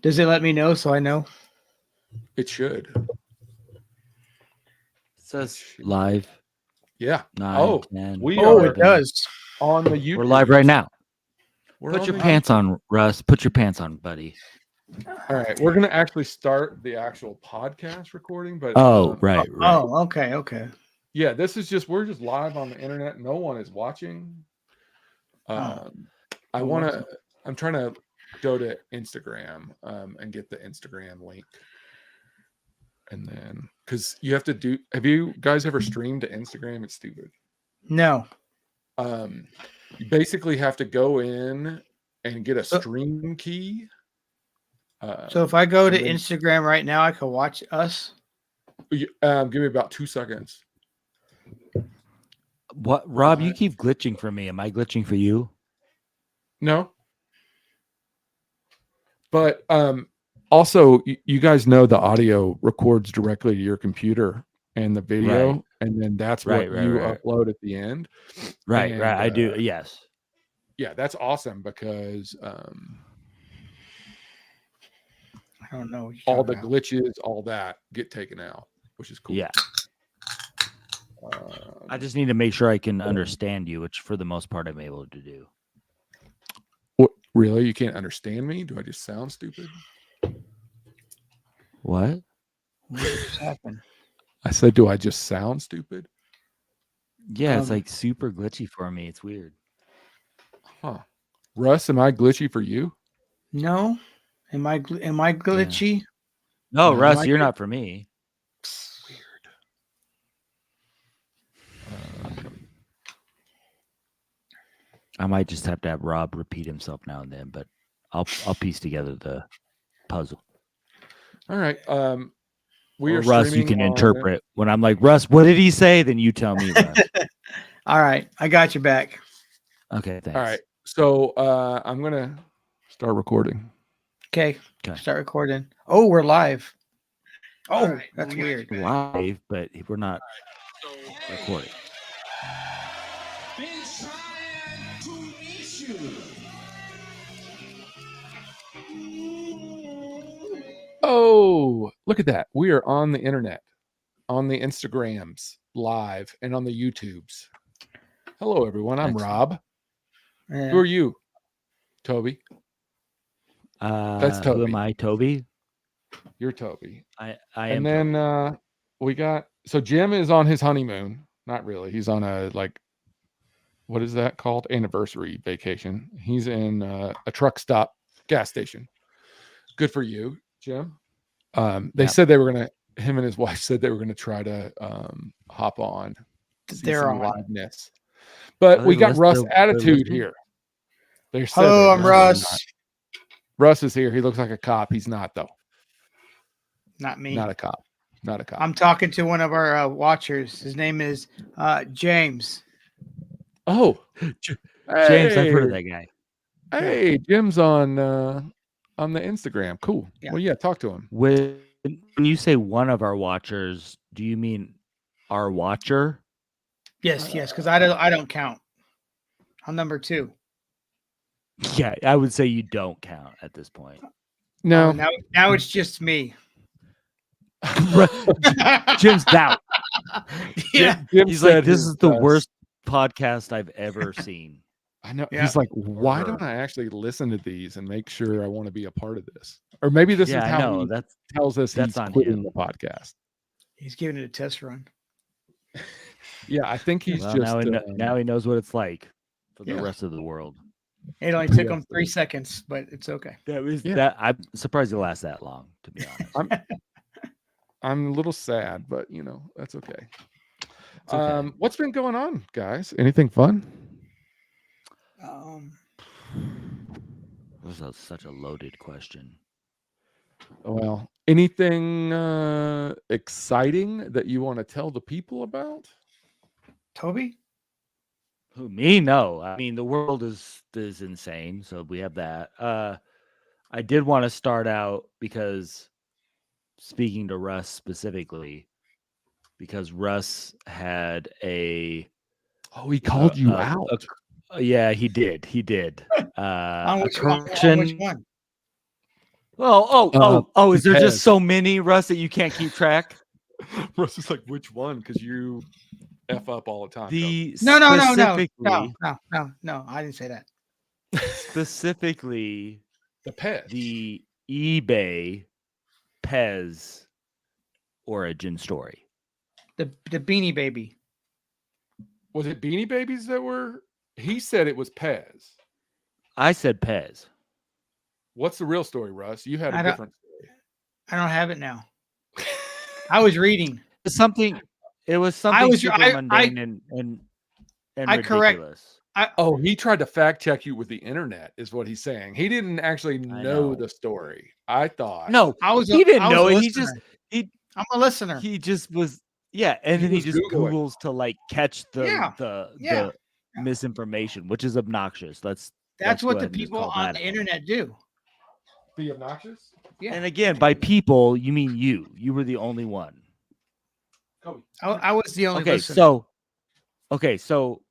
Does it let me know so I know? It should. It says live Yeah. 9, 10. We Oh, are it does. on the YouTube. We're live right now. We're Put on your the pants YouTube. on, Russ. Put your pants on, buddy. All right, we're gonna actually start the actual podcast recording, but Oh, right. Oh, okay. yeah, we're just live on the internet. No one is watching. I'm trying to go to Instagram and get the Instagram link, and then because you have to do. Have you guys ever streamed to Instagram? It's stupid. No. You basically have to go in and get a stream key. So if I go to Instagram right now, I can watch us. Give me about 2 seconds. What, Rob? You keep glitching for me. Am I glitching for you? No. But also, you guys know the audio records directly to your computer and the video, and then that's what you upload at the end. Right. I do. Yes. Yeah, that's awesome because I don't know. All the glitches, all that get taken out, which is cool. Yeah. I just need to make sure I can understand you, which for the most part I'm able to do. What, really? You can't understand me? Do I just sound stupid? What? What just happened? I said, do I just sound stupid? Yeah, it's like super glitchy for me. It's weird. Huh. Russ, am I glitchy for you? No. Am I glitchy? Yeah. No, Russ, you're not for me. Weird. I might just have to have Rob repeat himself now and then, but I'll piece together the puzzle. All right. Russ, you can interpret when I'm like, Russ, what did he say? Then you tell me, Russ. All right. I got you back. Okay, thanks. All right. So I'm going to start recording. Okay. Start recording. Oh, we're live. Oh, right. That's weird. Live, but we're not recording. Been trying to reach you. Oh, look at that. We are on the internet, on the Instagrams, live, and on the YouTubes. Hello, everyone. I'm Rob. Who are you? Toby. That's Toby. Who am I, Toby? You're Toby. I am. And then we got, so Jim is on his honeymoon. Not really. He's on a, what is that called? Anniversary vacation. He's in a truck stop gas station. Good for you, Jim. They said they were going to, him and his wife said they were going to try to hop on. They're on liveness. But we got Russ Attitude here. Hello, I'm Russ. Russ is here. He looks like a cop. He's not, though. Not me. Not a cop. Not a cop. I'm talking to one of our watchers. His name is James. Oh, James, I've heard of that guy. Hey, Jim's on the Instagram. Cool. Yeah. Well, yeah, talk to him. When you say one of our watchers, do you mean our watcher? Yes, because I don't count. I'm number 2. Yeah, I would say you don't count at this point. No. Now it's just me. Jim's out. Yeah. He's like, this is the worst podcast I've ever seen. I know. Yeah. He's like, why don't I actually listen to these and make sure I want to be a part of this? Or maybe this is how he tells us he's quitting the podcast. He's giving it a test run. Yeah, I think he's now he knows what it's like for the rest of the world. It only took him 3 seconds, but it's okay. I'm surprised it lasts that long, to be honest. I'm a little sad, but that's okay. What's been going on, guys? Anything fun? This is such a loaded question. Well, anything exciting that you want to tell the people about? Toby? Who, me? No. I mean, the world is insane, so we have that. I did want to start out because, speaking to Russ specifically, because Russ had he called you out. Yeah, he did. On which one? Is there Pez. just so many, Russ, that you can't keep track? Russ is like, which one? Because you F up all the time. The No. specifically, No. I didn't say that. specifically the Pez. the eBay Pez origin story. The Beanie Baby. Was it Beanie Babies that were? He said it was Pez. I said Pez. What's the real story, Russ? You had a I don't- different story. I don't have it now. I was reading. It was something super I mundane and correct- ridiculous. He tried to fact check you with the internet, is what he's saying. He didn't actually know know. the story. I thought. No, He didn't know it. I'm a listener. He just was and He then he was just Googling. Googles to like catch Yeah. the misinformation, which is obnoxious. That's let's what go the ahead and just people call on that the out. internet do. Be obnoxious? Yeah. And again, by people, you mean you. You were the only one. Kobe. I was the only Okay, listener. so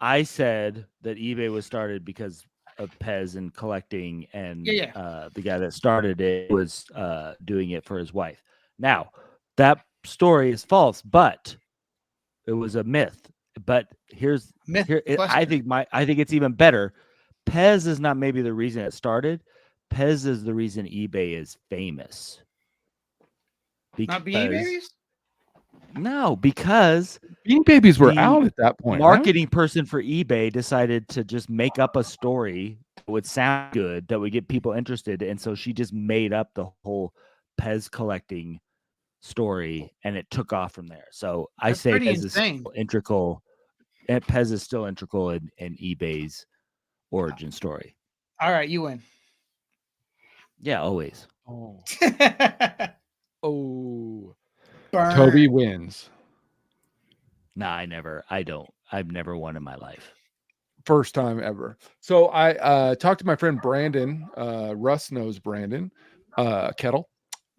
I said that eBay was started because of Pez and collecting, and the guy that started it was doing it for his wife. Now, that story is false, but it was a myth. But I think it's even better. Pez is not maybe the reason it started. Pez is the reason eBay is famous. Not Beanie Babies? No, because Beanie Babies were the out at that point. marketing person for eBay decided to just make up a story that would sound good, that would get people interested, and so she just made up the whole Pez collecting story, and it took off from there. So I That's say pretty Pez insane. is still integral. And Pez is still integral in eBay's origin story. All right, you win. Yeah, always. Oh. Burn. Toby wins. Nah, I've never won in my life. First time ever. So I talked to my friend Brandon. Russ knows Brandon Kettle.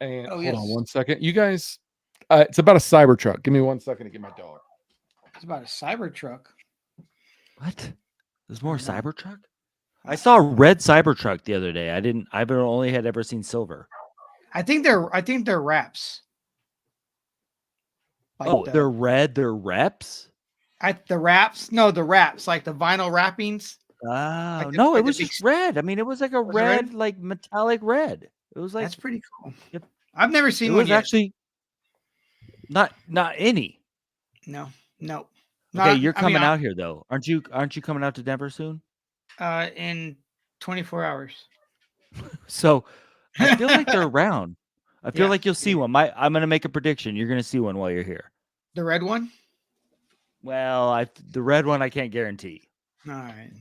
And hold on one second. You guys, it's about a Cybertruck. Give me 1 second to get my dog. It's about a Cybertruck. What? There's more Cybertruck? I saw a red Cybertruck the other day. I've only had ever seen silver. I think they're wraps. Like they're red. They're reps. The wraps. No, the wraps, like the vinyl wrappings. Oh no, it was just red. I mean, it was like a red, like metallic red. It was like that's pretty cool. I've never seen one. It was actually not any. No. Okay, you're coming out here though, aren't you? Aren't you coming out to Denver soon? In 24 hours. So I feel like they're around. I feel like you'll see one. I'm going to make a prediction. You're going to see one while you're here. The red one? Well, the red one I can't guarantee. All right.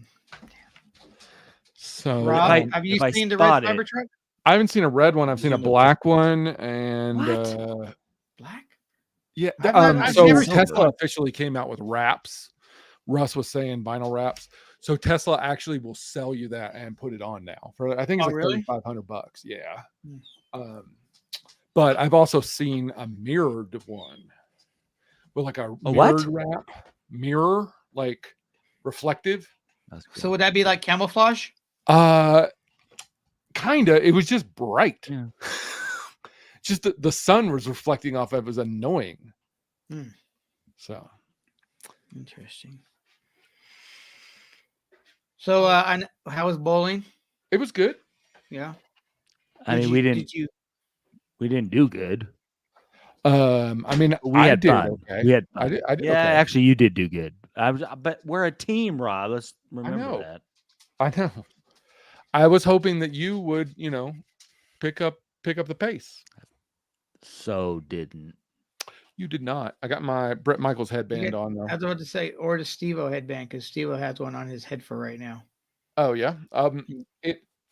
So, Rob, have you seen the red Cybertruck? I haven't seen a red one. I've seen a black one, and black. Yeah. I've so never Tesla officially came out with wraps. Russ was saying vinyl wraps. So Tesla actually will sell you that and put it on now for I think it's like really? $3,500. Yeah. But I've also seen a mirrored one with like a mirrored wrap, mirror, like reflective. So would that be like camouflage? Kinda. It was just bright. Yeah. Just the sun was reflecting off of it was annoying. So interesting. So how was bowling? It was good. Yeah. I mean, we didn't do good. I mean, we had fun. Okay. We had fun. I did yeah, okay. Actually, you did do good. But we're a team, Rob. Let's remember that. I know. I was hoping that you would, pick up the pace. So didn't. You did not. I got my Brett Michaels headband on though. I was about to say, or the Steve-O headband, because Steve-O has one on his head for right now. Oh yeah.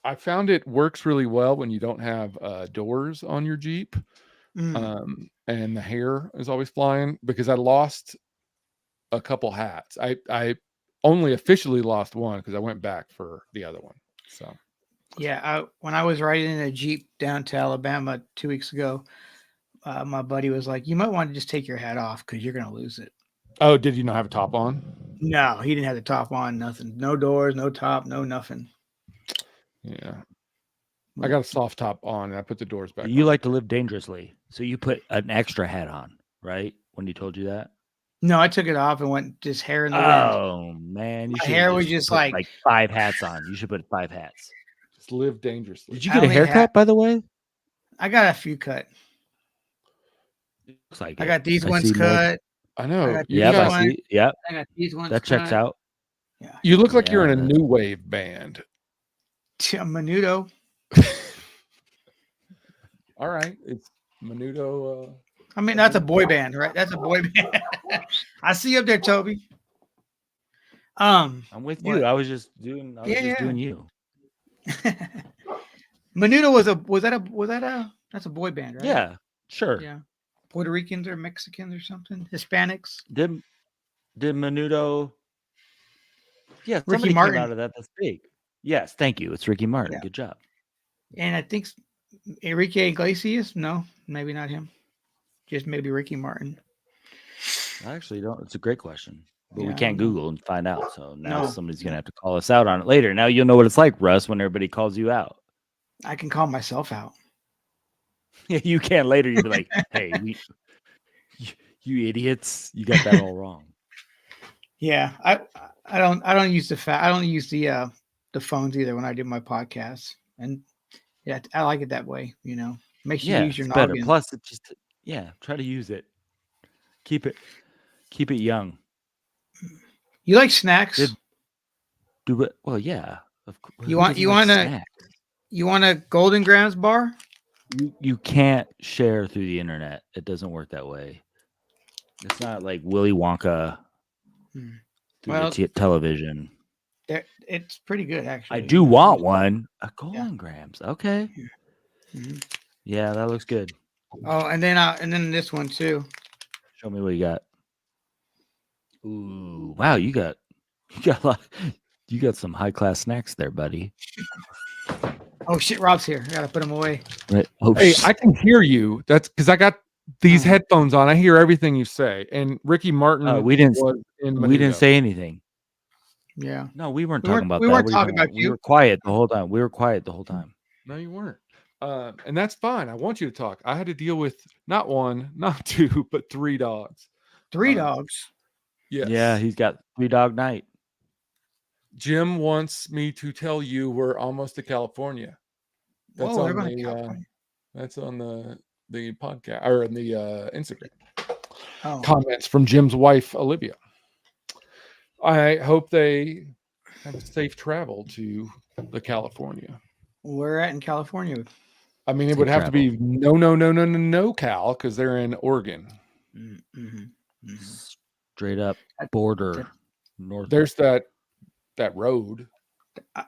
I found it works really well when you don't have doors on your Jeep. And the hair is always flying because I lost a couple hats. I only officially lost one because I went back for the other one. So yeah, when I was riding in a Jeep down to Alabama 2 weeks ago, my buddy was like, "You might want to just take your hat off because you're gonna lose it." Oh, did you not have a top on? No, he didn't have the top on. Nothing. No doors. No top. No nothing. Yeah. I got a soft top on, and I put the doors back. You on. like to live dangerously, so you put an extra hat on, right? When he told you that. No, I took it off and went just hair in the wind. Oh man, you My should. hair was just put, like- 5 hats on. You should put 5 hats. Just live dangerously. Did you I get a only haircut, had- by the way? I got a few cut. Looks like I it. got these I ones see more- cut. I know. I got You, Yep, these I ones. see. Yep, I got these ones. that checks cut. out. Yeah. you look like you're in a Yeah. new wave band. Menudo. All right, it's Menudo. I mean, that's a boy band, right? That's a boy band. I see you up there, Toby. I'm with you. What? I was just doing. Yeah. doing you. Menudo was that that's a boy band, right? Yeah, sure. Yeah. Puerto Ricans or Mexicans or something, Hispanics. Did Menudo? Yeah, Ricky somebody Martin. came out of that. That's big. Yes, thank you. It's Ricky Martin. Yeah. Good job. And I think Enrique Iglesias. No, maybe not him. Just maybe Ricky Martin. I actually don't. It's a great question, but Yeah, we I can't don't know. Google and find out. So now No. somebody's gonna have to call us out on it later. Now you'll know what it's like, Russ, when everybody calls you out. I can call myself out. You can later. You'll be like, "Hey, you idiots! You got that all wrong." Yeah, I don't use the phones either when I do my podcasts, and yeah, I like it that way. You know, makes you Yeah, use your it's better. noggin. Plus, it just try to use it. Keep it young. You like snacks? Did- Do it. Well, yeah. Of course. You want you want a Golden Grams bar? You can't share through the internet. It doesn't work that way. It's not like Willy Wonka Hmm. through Well, the television. It's pretty good actually. I do want one. A Golden Grams. Okay. Mhm. Yeah, that looks good. Oh, and then this one too. Show me what you got. Ooh, wow, you got a lot. You got some high class snacks there, buddy. Oh shit, Rob's here. I gotta put him away. Right. Oh, Hey, I can hear you. That's because I got these Oh. headphones on. I hear everything you say. And Ricky Martin. we didn't. Was in We didn't Menudo. say anything. Yeah. No, we weren't We talking weren't- about we that. weren't What are you talking talking about We you. were quiet the whole time. We were quiet the whole time. No, you weren't. And that's fine. I want you to talk. I had to deal with not one, not two, but 3 dogs. Three Um, dogs. Yes. Yeah, he's got 3 dog night. Jim wants me to tell you we're almost to California. That's Whoa, they're on going to the California. that's on the podcast or on the Instagram. Oh, Comments from Jim's wife Olivia. I hope they have a safe travel to the California. we're at in California. I mean, it Safe would have to travel. be no Cal because they're in Oregon. Mm-hmm. Straight up border north. There's that road.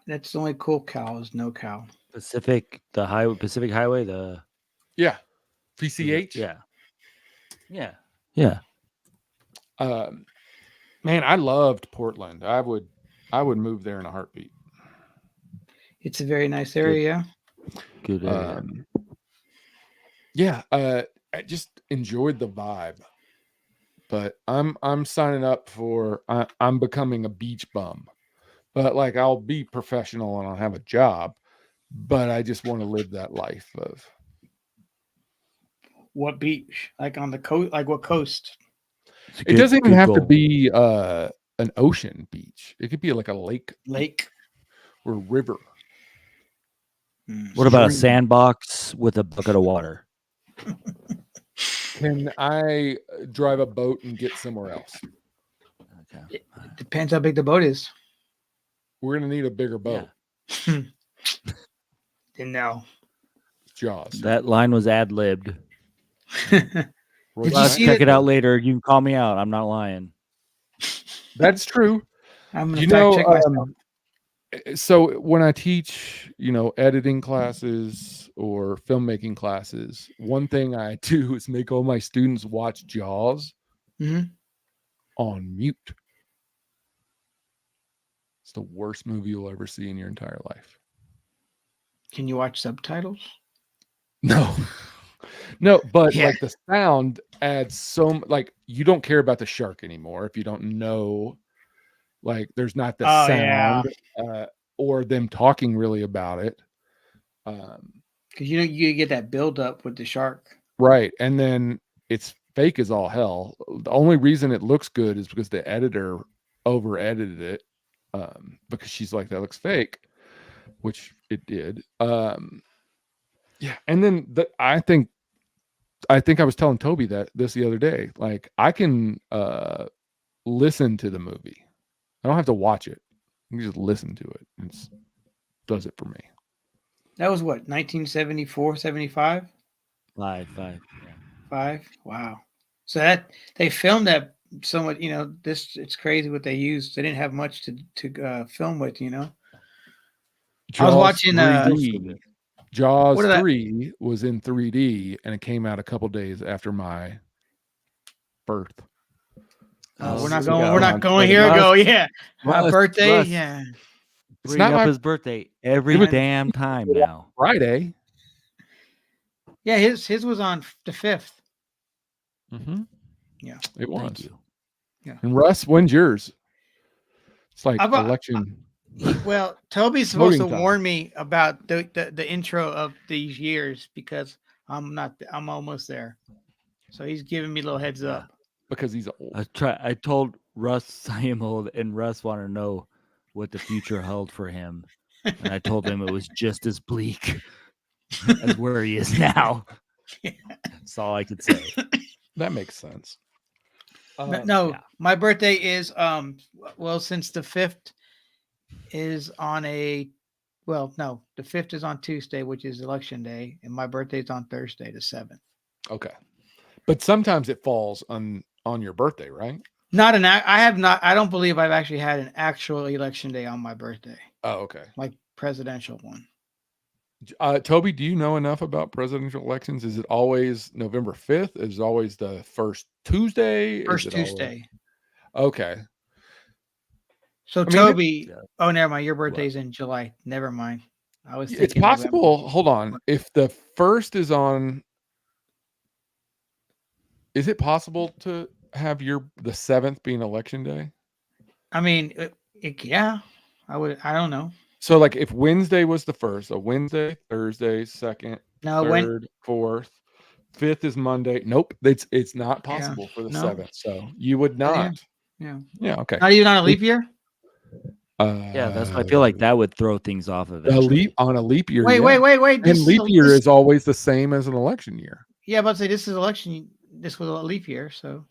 That's the only cool cow is no cow. Pacific Highway. The Yeah. PCH. Yeah. Man, I loved Portland. I would move there in a heartbeat. It's a very nice area. Good area. Yeah, I just enjoyed the vibe. But I'm signing up for I'm becoming a beach bum. But like I'll be professional and I'll have a job, but I just want to live that life of What beach? Like on the coast? Like what coast? It's a it good- doesn't even good have to goal. be an ocean beach. It could be like a lake Lake. or river. What about a Stream. sandbox with a bucket of water? Can I drive a boat and get somewhere else? Okay. It depends how big the boat is. We're gonna need a bigger boat. Didn't know. Jaws. That line was ad libbed. Did you see Check that- it out later. You can call me out. I'm not lying. That's true. I'm gonna You fact know, check myself. so when I teach, editing classes or filmmaking classes, one thing I do is make all my students watch Jaws Mhm. on mute. It's the worst movie you'll ever see in your entire life. Can you watch subtitles? No, no, but Yeah. like the sound adds like you don't care about the shark anymore if you don't know, like there's not the Oh, yeah. sound or them talking really about it. Because you get that build up with the shark. Right. And then it's fake as all hell. The only reason it looks good is because the editor over edited it, because she's like, that looks fake, which it did. Yeah. And then I think I was telling Toby that this the other day. Like, I can listen to the movie. I don't have to watch it. I can just listen to it. It does it for me. That was what, 1974, 75? Five. Yeah. 5? Wow. So that they filmed that somewhat, it's crazy what they used. They didn't have much to film with, I was watching 3D. Jaws What are that- 3 was in 3D and it came out a couple days after my birth. we're so not going here. Russ- Go, yeah. My Russ- birthday, Russ. yeah. It's Bring not up my his birthday every was- damn time now. Friday. Yeah, his was on the 5th. Mm-hmm. Yeah. It was. Thank you. And Russ, when's yours? It's like How about- election. Well, Toby's supposed to Voting time. warn me about the intro of these years because I'm almost there. So he's giving me a little heads up. Because he's old. I told Russ I am old, and Russ wanted to know what the future held for him, and I told him it was just as bleak as where he is now. That's all I could say. That makes sense. No, yeah. my birthday is since the 5th is on the 5th is on Tuesday, which is election day, and my birthday is on Thursday, the 7th. Okay. But sometimes it falls on your birthday, right? I don't believe I've actually had an actual election day on my birthday, Oh, okay. like presidential one. Toby, do you know enough about presidential elections? Is it always November 5th? Is it always the first Tuesday? First Is it always- Tuesday. Okay. So I mean, Toby, yeah. Oh, never mind. Your birthday's in July. Never mind. I was. It's thinking possible. November. Hold on. If the first is on, is it possible to have the 7th being election day? I mean, yeah. I would. I don't know. So, like, if Wednesday was the first, so Wednesday, Thursday, 2nd, No, 3rd, 4th, 5th is Monday. Nope, it's not possible for the no. 7th. So you would Oh, yeah. not. Yeah. Yeah. Okay. Not even on a leap year. Yeah, that's. I feel like that would throw things off of it. a leap year. Wait, yeah. wait. And leap year is always the same as an election year. Yeah, but say this is election. This was a leap year, so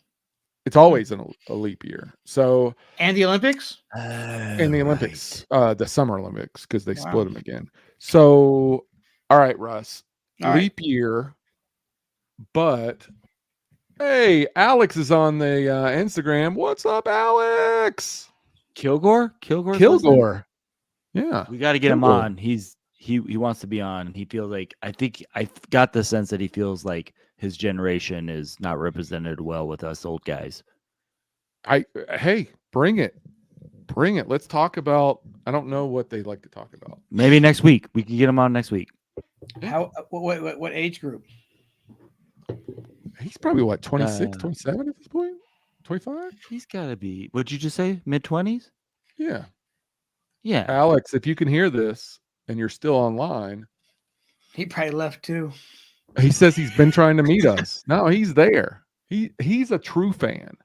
It's always a leap year. So and the Olympics. in the Olympics, the Summer Olympics, because they Wow. split them again. So, all right, Russ, All right. leap year, but hey, Alex is on the Instagram. What's up, Alex? Kilgore. Kilgore. Yeah. We got to get him Kilgore. on. He wants to be on. He feels like I got the sense that he feels like his generation is not represented well with us old guys. Hey, bring it. Let's talk about. I don't know what they like to talk about. Maybe next week we can get him on next week. How? What age group? He's probably what 26, Uh, 27 at this point. 25. He's got to be. What'd you just say? Mid-20s? Yeah. Yeah. Alex, if you can hear this and you're still online, He probably left too. he says he's been trying to meet us. No, he's there. He's a true fan.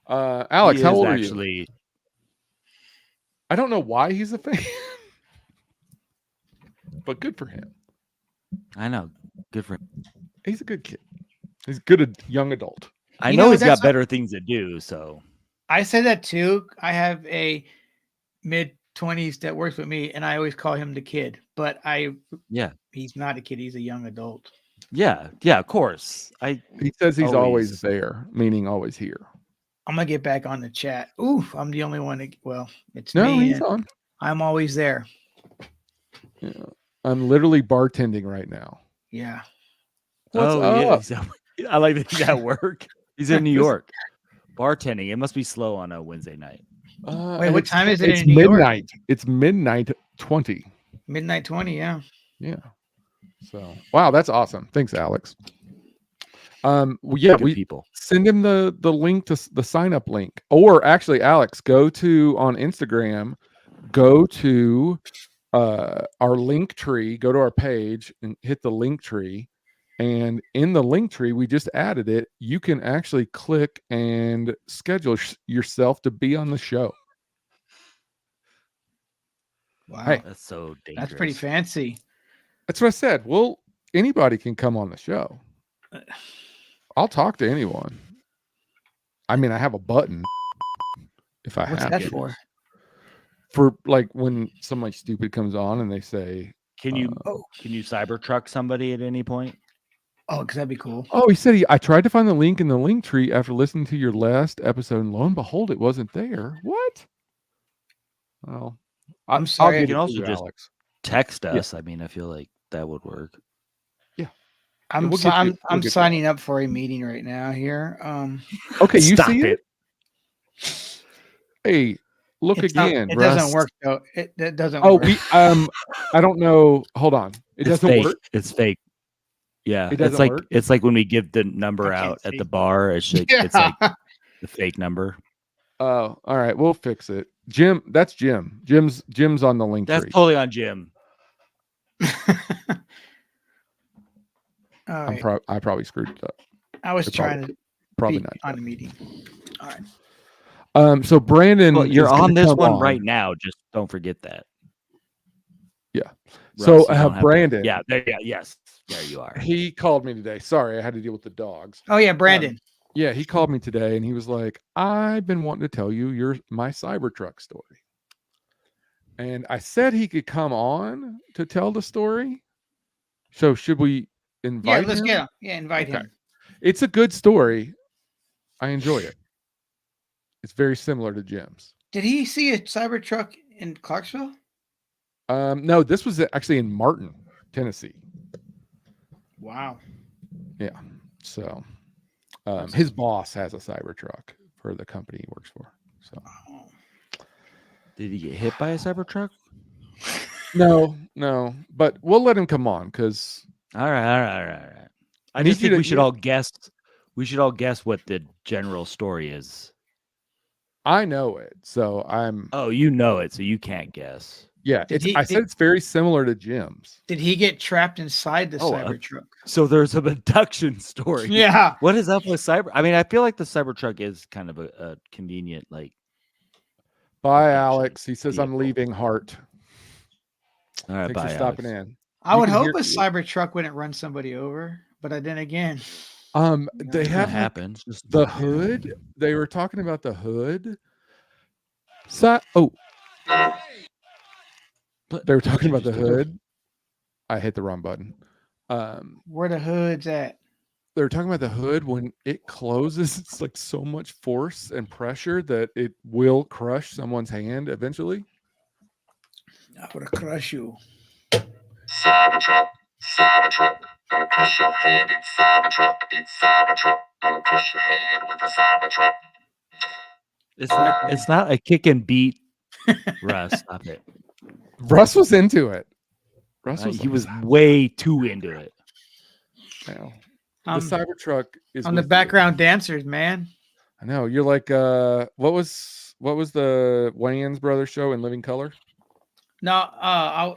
Alex, He how is old are you? actually. I don't know why he's a fan, but good for him. I know. Good for him. He's a good kid. He's a good young adult. I You know know, he's that's got better things to do. So I say that too. I have a mid-20s that works with me, and I always call him the kid. But yeah, he's not a kid. He's a young adult. yeah. Of course. He says he's always Always. there, meaning always here. I'm gonna get back on the chat. Ooh, I'm the only one. It's No, me. he's and on. I'm always there. Yeah. I'm literally bartending right now. Yeah. What's up? Yeah, I like that he's at work. He's in New This- York. Bartending. It must be slow on a Wednesday night. Wait, and what time is it It's in New York? midnight. It's midnight 20. Midnight 20. Yeah. Yeah. So wow, that's awesome. Thanks, Alex. Good people. Send him the link to the sign up link, or actually, Alex, go to on Instagram. Go to our link tree. Go to our page and hit the link tree. And in the link tree, we just added it. You can actually click and schedule yourself to be on the show. Wow, Hey, That's so dangerous. that's pretty fancy. that's what I said. Well, anybody can come on the show. I'll talk to anyone. I mean, I have a button if I What's have that to. for? For like when somebody stupid comes on and they say, Can you Cybertruck somebody at any point? Oh, because that'd be cool. "Oh, he said I tried to find the link in the link tree after listening to your last episode, and lo and behold, it wasn't there." What? Well, I'm sorry. I'll You get can it also to you, just Alex. text Yeah. us. I mean, I feel like that would work. I'm we'll get you- I'm we'll get signing up for a meeting right now here. Okay, you Stop see it. it? Hey, look It's not- again. it Russ. doesn't work though. It doesn't Oh, work. I don't know. Hold on. It It's doesn't fake. work. It's fake. Yeah, It doesn't it's like work? it's like when we give the number I can't out at see. the bar. It's like, it's like the fake number. Oh, all right. We'll fix it. Jim, that's Jim. Jim's on the link That's tree. totally on Jim. All right. I probably screwed it up. I was It's trying to Probably be not. on a meeting. All right. So Brandon, Well, you're is gonna on this come one on. right now. Just don't forget that. Yeah. Russ, So you don't have to- Brandon, Yeah. There. Yeah. Yes. There you are. he called me today. Sorry, I had to deal with the dogs. Oh yeah, Brandon. Yeah, he called me today and he was like, "I've been wanting to tell you my Cybertruck story." And I said he could come on to tell the story. So should we invite Yeah, let's him? get him. Yeah, invite Okay. him. It's a good story. I enjoy it. It's very similar to Jim's. Did he see a Cybertruck in Clarksville? No, this was actually in Martin, Tennessee. Wow. Yeah. So his boss has a Cybertruck for the company he works for. So Oh. Did he get hit by a Cybertruck? no, but we'll let him come on because All right. I need just you think to- we should all guess. We should all guess what the general story is. I know it. So I'm Oh, you know it, so you can't guess. yeah. I said it's very similar to Jim's. Did he get trapped inside the Oh, Cybertruck? So there's a abduction story. Yeah. What is up with cyber? I mean, I feel like the Cybertruck is kind of a convenient, like. Bye, Abduction Alex. He says I'm vehicle. leaving Heart. All right, Thanks bye. for stopping Alex. in. I You would can hope hear- a Cybertruck wouldn't run somebody over, but then again, They It's gonna have like, happen. It's just the hood. They were talking about the hood. They were talking about the hood. I hit the wrong button. where the hood's at? They were talking about the hood when it closes. It's like so much force and pressure that it will crush someone's hand eventually. I would have crushed you. Cybertruck, gonna crush your head in Cybertruck, gonna crush your head with a Cybertruck. It's not a kick and beat. Russ, stop it. Russ was into it. Russ was He like, was way too into it. "Wow." I'm, The Cybertruck is I'm the with you. background dancers, man. I know you're like what was the Wayans Brothers show in Living Color? No,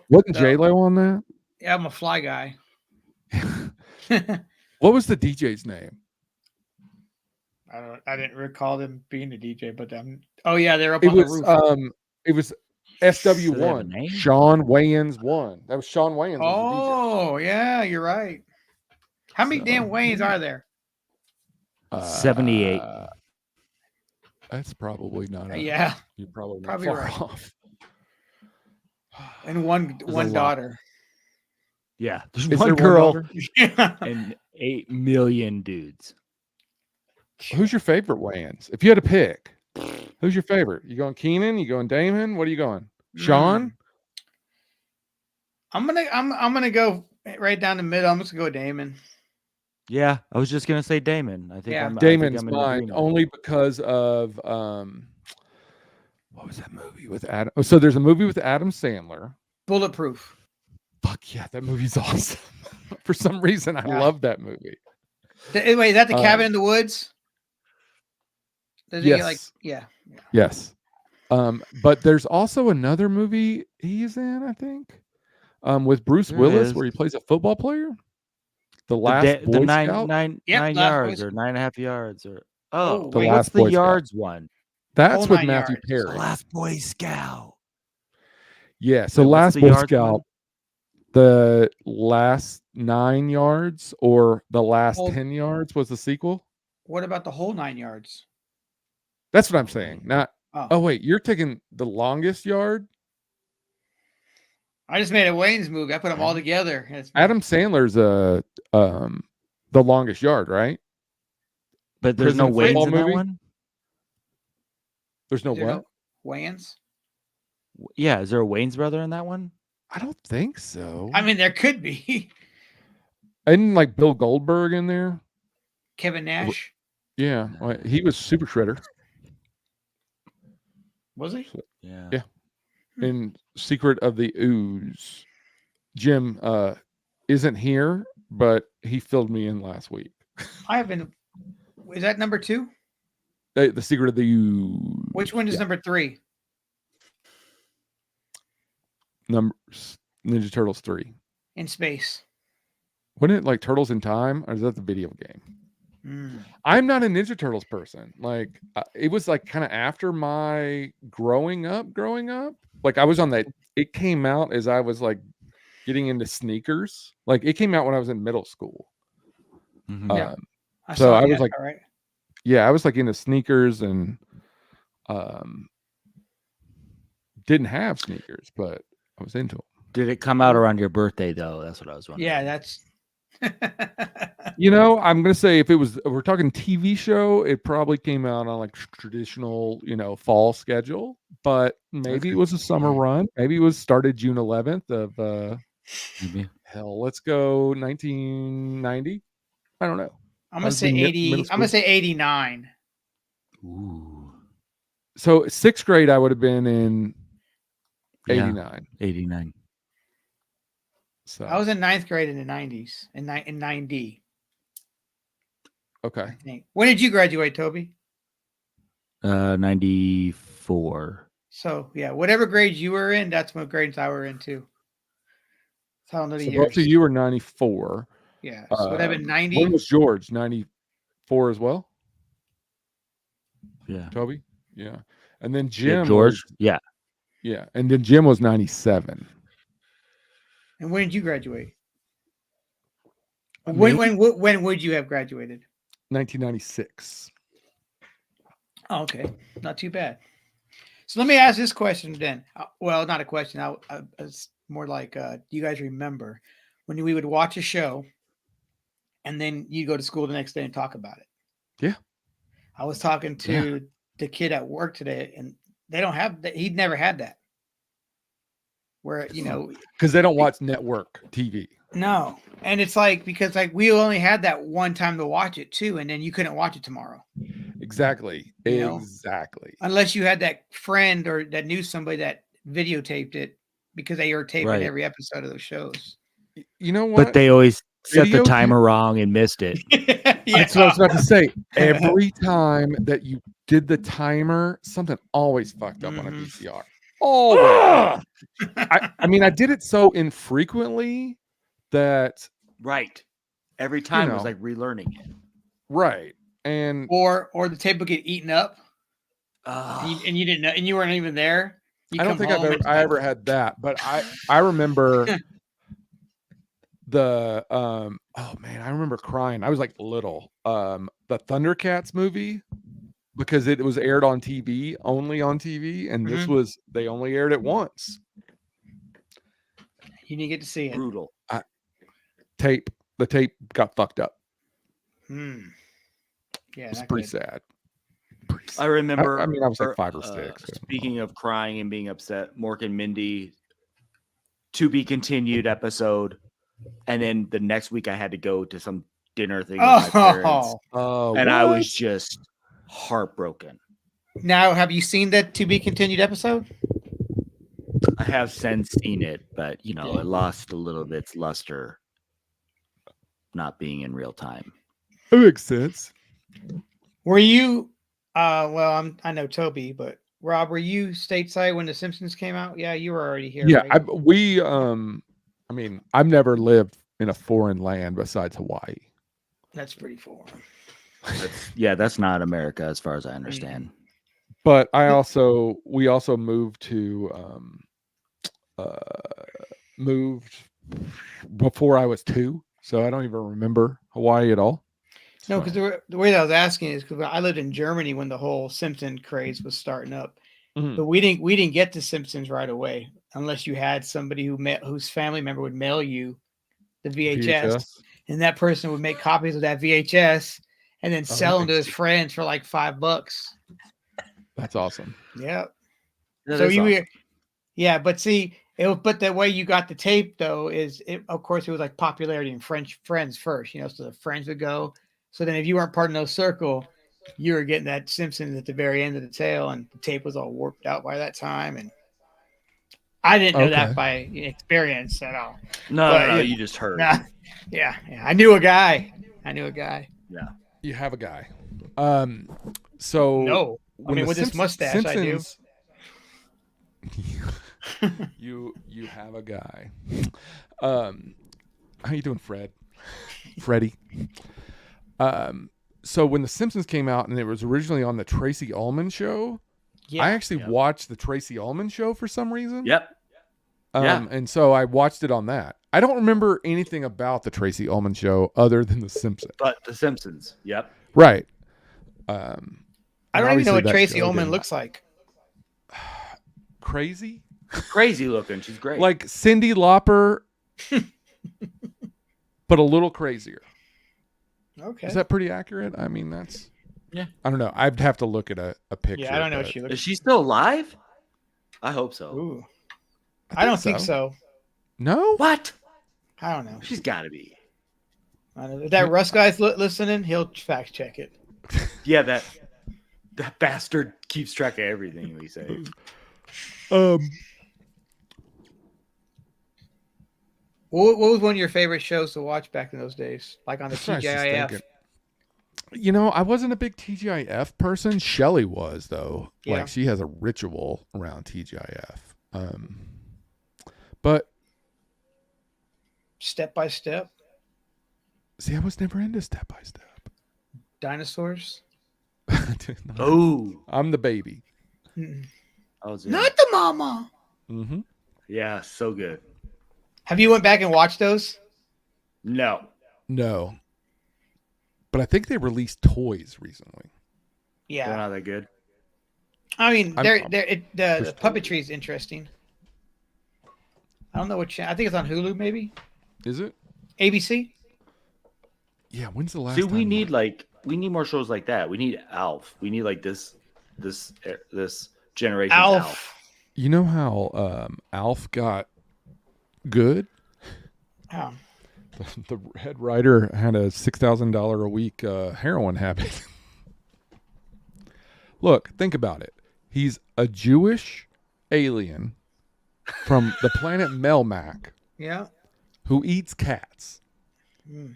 Wasn't No. J-Lo on that? yeah, I'm a fly guy. What was the DJ's name? I didn't recall them being a DJ, but oh yeah, they're up It on the was roof. it was So they have a SW1. name? Sean Wayans 1. That was Sean Wayans. Was Oh yeah, you're right. How many So, damn Waynes are there? the DJ. 78. That's probably not. Yeah, You're probably not probably far right. off. and one a lot. daughter. Yeah, there's Is one there girl daughter? Yeah. and 8 million dudes. Who's your favorite Wayans? If you had to pick, who's your favorite? You going Keenan? You going Damon? What are you going? Sean? I'm gonna go right down the middle. I'm just gonna go Damon. Yeah, I was just gonna say Damon. I think Yeah. I'm, Damon's I think I'm in mine agreement. only because of what was that movie with Adam? Oh, so there's a movie with Adam Sandler. Bulletproof. Fuck yeah, that movie's awesome. For some reason, I Yeah. love that movie. Wait, is that the cabin in the woods? Does he yes. like? Yeah. Yes. But there's also another movie he's in, I think, with Bruce There Willis, is. where he plays a football player. The The, Last Boy Scout. nine Yep, Last yards Boy or 9.5 yards or Oh, The wait. what's Last the Boy Scout. yards one? That's Whole with 9 Matthew yards. Perry. Last Boy Scout. Yeah. So Wait, what's Last the Boy yards Scout, one? the last 9 yards or the last Whole- 10 yards was the sequel. What about the whole 9 yards? That's what I'm saying. Not. Oh, Oh wait, you're taking the longest yard. I just made a Wayne's movie. I put them all together. Adam Sandler's the longest yard, right? But there's Prison no Wayne's football in that movie? one? There's no Is there what? no Wayans? Yeah, is there a Wayne's brother in that one? I don't think so. I mean, there could be. Isn't like Bill Goldberg in there? Kevin Nash. Yeah, well, he was Super Shredder Was he? Yeah. Yeah. in Secret of the Ooze. Jim isn't here, but he filled me in last week. I have been. Is that number 2? The Secret of the Ooze. Which one is Yeah. number 3? Numbers Ninja Turtles 3. In space. Wasn't it like Turtles in Time, or is that the video game? I'm not a Ninja Turtles person. Like it was like kind of after my growing up. Like I was on that. It came out as I was like getting into sneakers. Like it came out when I was in middle school. Mhm. Yeah. I So saw I it, was like, all right. yeah, I was like into sneakers and didn't have sneakers, but I was into them. Did it come out around your birthday though? That's what I was wondering. Yeah, that's. You know, I'm gonna say if we're talking TV show, it probably came out on like traditional, fall schedule. But maybe it was a summer run. Maybe it was started June 11th of Maybe. hell. Let's go 1990. I don't know. I'm I gonna was say in 80. middle I'm gonna school. say 89. Ooh. So 6th grade, I would have been in Yeah. 89. 89. So I was in 9th grade in the 90s. In 90. okay. I think. When did you graduate, Toby? 94. So yeah, whatever grades you were in, that's what grades I were in too. That's how I know the So years. both of you were 94. Yeah. So would have been 90. When was George? 94 as well? Yeah. Toby? Yeah. And then Yeah, Jim George. was, Yeah. yeah. And then Jim was 97. And when did you graduate? Me? When would you have graduated? 1996. Oh, okay, not too bad. So let me ask this question then. Well, not a question. It's more like, do you guys remember when we would watch a show and then you go to school the next day and talk about it? Yeah. I was talking to the kid at work today, and they don't have that. He'd never had that. Where, Because they don't watch network TV. no. And it's like, because like we only had that one time to watch it too, and then you couldn't watch it tomorrow. Exactly. You know? Exactly. Unless you had that friend or that knew somebody that videotaped it, because they were taping Right. every episode of those shows. You know what? But they always set the Videotape- timer wrong and missed it. That's what I was about to say. Every time that you did the timer, something always fucked up on a Mhm. VCR. Always. I mean, I did it so infrequently that Right. Every time it was know. like relearning it. right. And or the tape would get eaten up, Oh, and you didn't know, and you weren't even there. You I don't come think home and- I ever had that, but I remember the oh man, I remember crying. I was like little. The Thundercats movie, because it was aired on TV, only on TV, and this Mhm. was they only aired it once. You didn't get to see it. brutal. The tape got fucked up. Yeah, It's not pretty good. sad. I remember. I mean, I was like 5 or 6. Speaking of crying and being upset, Mork and Mindy, to be continued episode, and then the next week I had to go to some dinner thing with my parents, Oh, and I what? was just heartbroken. Now, have you seen that to be continued episode? I have since seen it, but it lost a little of its luster, not being in real time. That makes sense. Were you? Well, I know Toby, but Rob, were you stateside when The Simpsons came out? Yeah, you were already here, Yeah, right? I mean, I've never lived in a foreign land besides Hawaii. That's pretty foreign. That's not America as far as I understand. But we also moved moved before I was 2, so I don't even remember Hawaii at all. No, So, because the way that I was asking is because I lived in Germany when the whole Simpson craze was starting up, mhm. but we didn't get the Simpsons right away unless you had somebody whose family member would mail you the VHS, and that person would make copies of that VHS and then sell them to his friends for like $5. That's awesome. Yeah. That So is you, awesome. yeah, but see, but the way you got the tape though is, of course, it was like popularity in French friends first, so the friends would go. So then if you weren't part of no circle, you were getting that Simpsons at the very end of the tail, and the tape was all warped out by that time. And I didn't know that by experience at all. No, you just heard. Nah, yeah, I knew a guy. Yeah. You have a guy. So No, I when mean the with this mustache, Simpsons, you have a guy. How you doing, Fred? Freddie. So when the Simpsons came out and it was originally on the Tracy Ullman show, I actually watched the Tracy Ullman show for some reason. Yep. And so I watched it on that. I don't remember anything about the Tracy Ullman show other than the Simpsons. But the Simpsons. Yep. Right. I don't even know what Tracy Ullman looks like. Crazy looking. She's great. Like Cyndi Lauper, but a little crazier. Okay. Is that pretty accurate? I mean, that's... Yeah. I don't know. I'd have to look at a picture. Yeah, I don't know what she looks like. Is she still alive? I hope so. Ooh. I don't think so. No? What? I don't know. She's got to be. I don't know. If that Russ guy's listening, he'll fact check it. Yeah, that bastard keeps track of everything we say. What was one of your favorite shows to watch back in those days? Like on the That's what I was just TGIF? thinking. I wasn't a big TGIF person. Shelly was, though. Yeah. Like, she has a ritual around TGIF. But Step by Step? see, I was never into Step by Step. Dinosaurs? Oh. I'm the baby. Mm-mm. Not Not the mama. Mm-hmm. Yeah, so good. Have you went back and watched those? No. No. But I think they released toys recently. Yeah. They're not that good. I mean, I'm- the puppetry is interesting. I don't know what channel. I think it's on Hulu, maybe Is it? ABC. Yeah. When's the last See, time? we need more shows like that. We need Alf. We need like this generation's Alf. You know how Alf got good? Oh. The head writer had a $6,000 a week heroin habit. Look, think about it. He's a Jewish alien from the planet Melmac Yeah. who eats cats. Mm.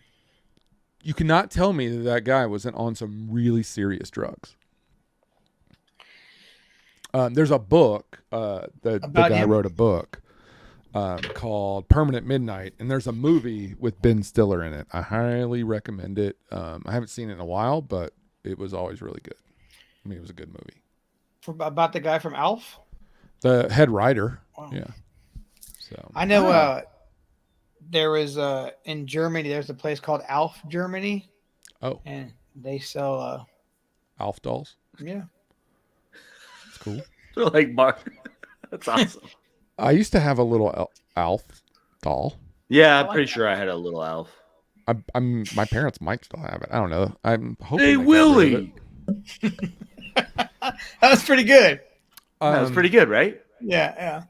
You cannot tell me that guy wasn't on some really serious drugs. There's a book. The guy wrote a book called Permanent Midnight, and there's a movie with Ben Stiller in it. I highly recommend it. I haven't seen it in a while, but it was always really good. I mean, it was a good movie. About the guy from Alf? The head writer. Wow. Yeah. So I know there was in Germany, there's a place called Alf Germany. Oh. And they sell Alf dolls. yeah. That's cool. They're like Mark. That's awesome. I used to have a little Alf doll. Yeah, I'm pretty sure I had a little Alf. I'm my parents might still have it. I don't know. I'm hoping. Hey, they got rid of Willie. it. That was pretty good. That was pretty good, right? Yeah.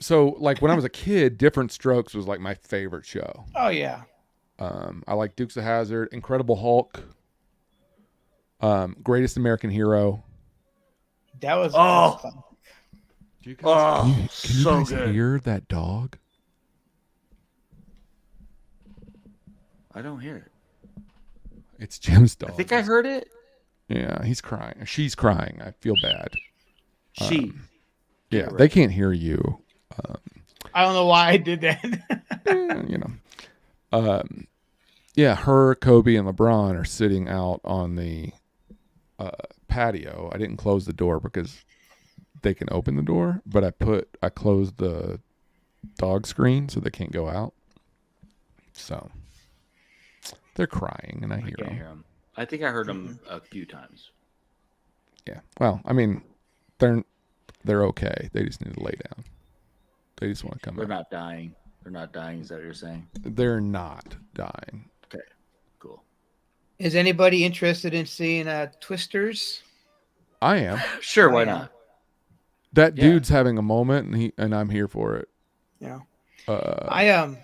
So, like when I was a kid, Different Strokes was like my favorite show. Oh yeah. I like Dukes of Hazzard, Incredible Hulk, Greatest American Hero. That was fun. Do you guys, can you so guys good. hear that dog? I don't hear it. It's Jim's dog. I think I heard it. Yeah, he's crying. She's crying. I feel bad. She. Yeah, right. they can't hear you. I don't know why I did that. You know. Yeah, her, Kobe, and LeBron are sitting out on the patio. I didn't close the door because they can open the door, but I closed the dog screen so they can't go out. So they're crying, and I hear Can't them. hear them. I think I heard them a few times. Yeah. Well, I mean, they're okay. They just need to lay down. They just want to come They're out. not dying. They're not dying. Is that what you're saying? They're not dying. Okay. Cool. Is anybody interested in seeing Twisters? I am. Sure. Why I am. not? That Yeah. dude's having a moment, and I'm here for it. Yeah. Uh,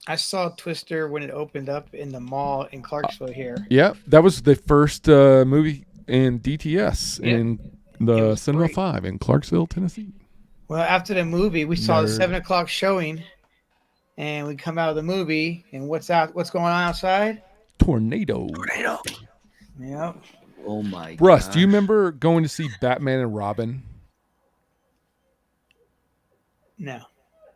I saw Twister when it opened up in the mall in Clarksville here. yeah, that was the first movie in DTS Yeah. in It the was Cinema great. 5 in Clarksville, Tennessee. Well, after the movie, we saw the Nerd. 7:00 showing, and we come out of the movie, and what's going on outside? Tornado. Yep. Oh my. Russ, do you gosh. remember going to see Batman and Robin? No.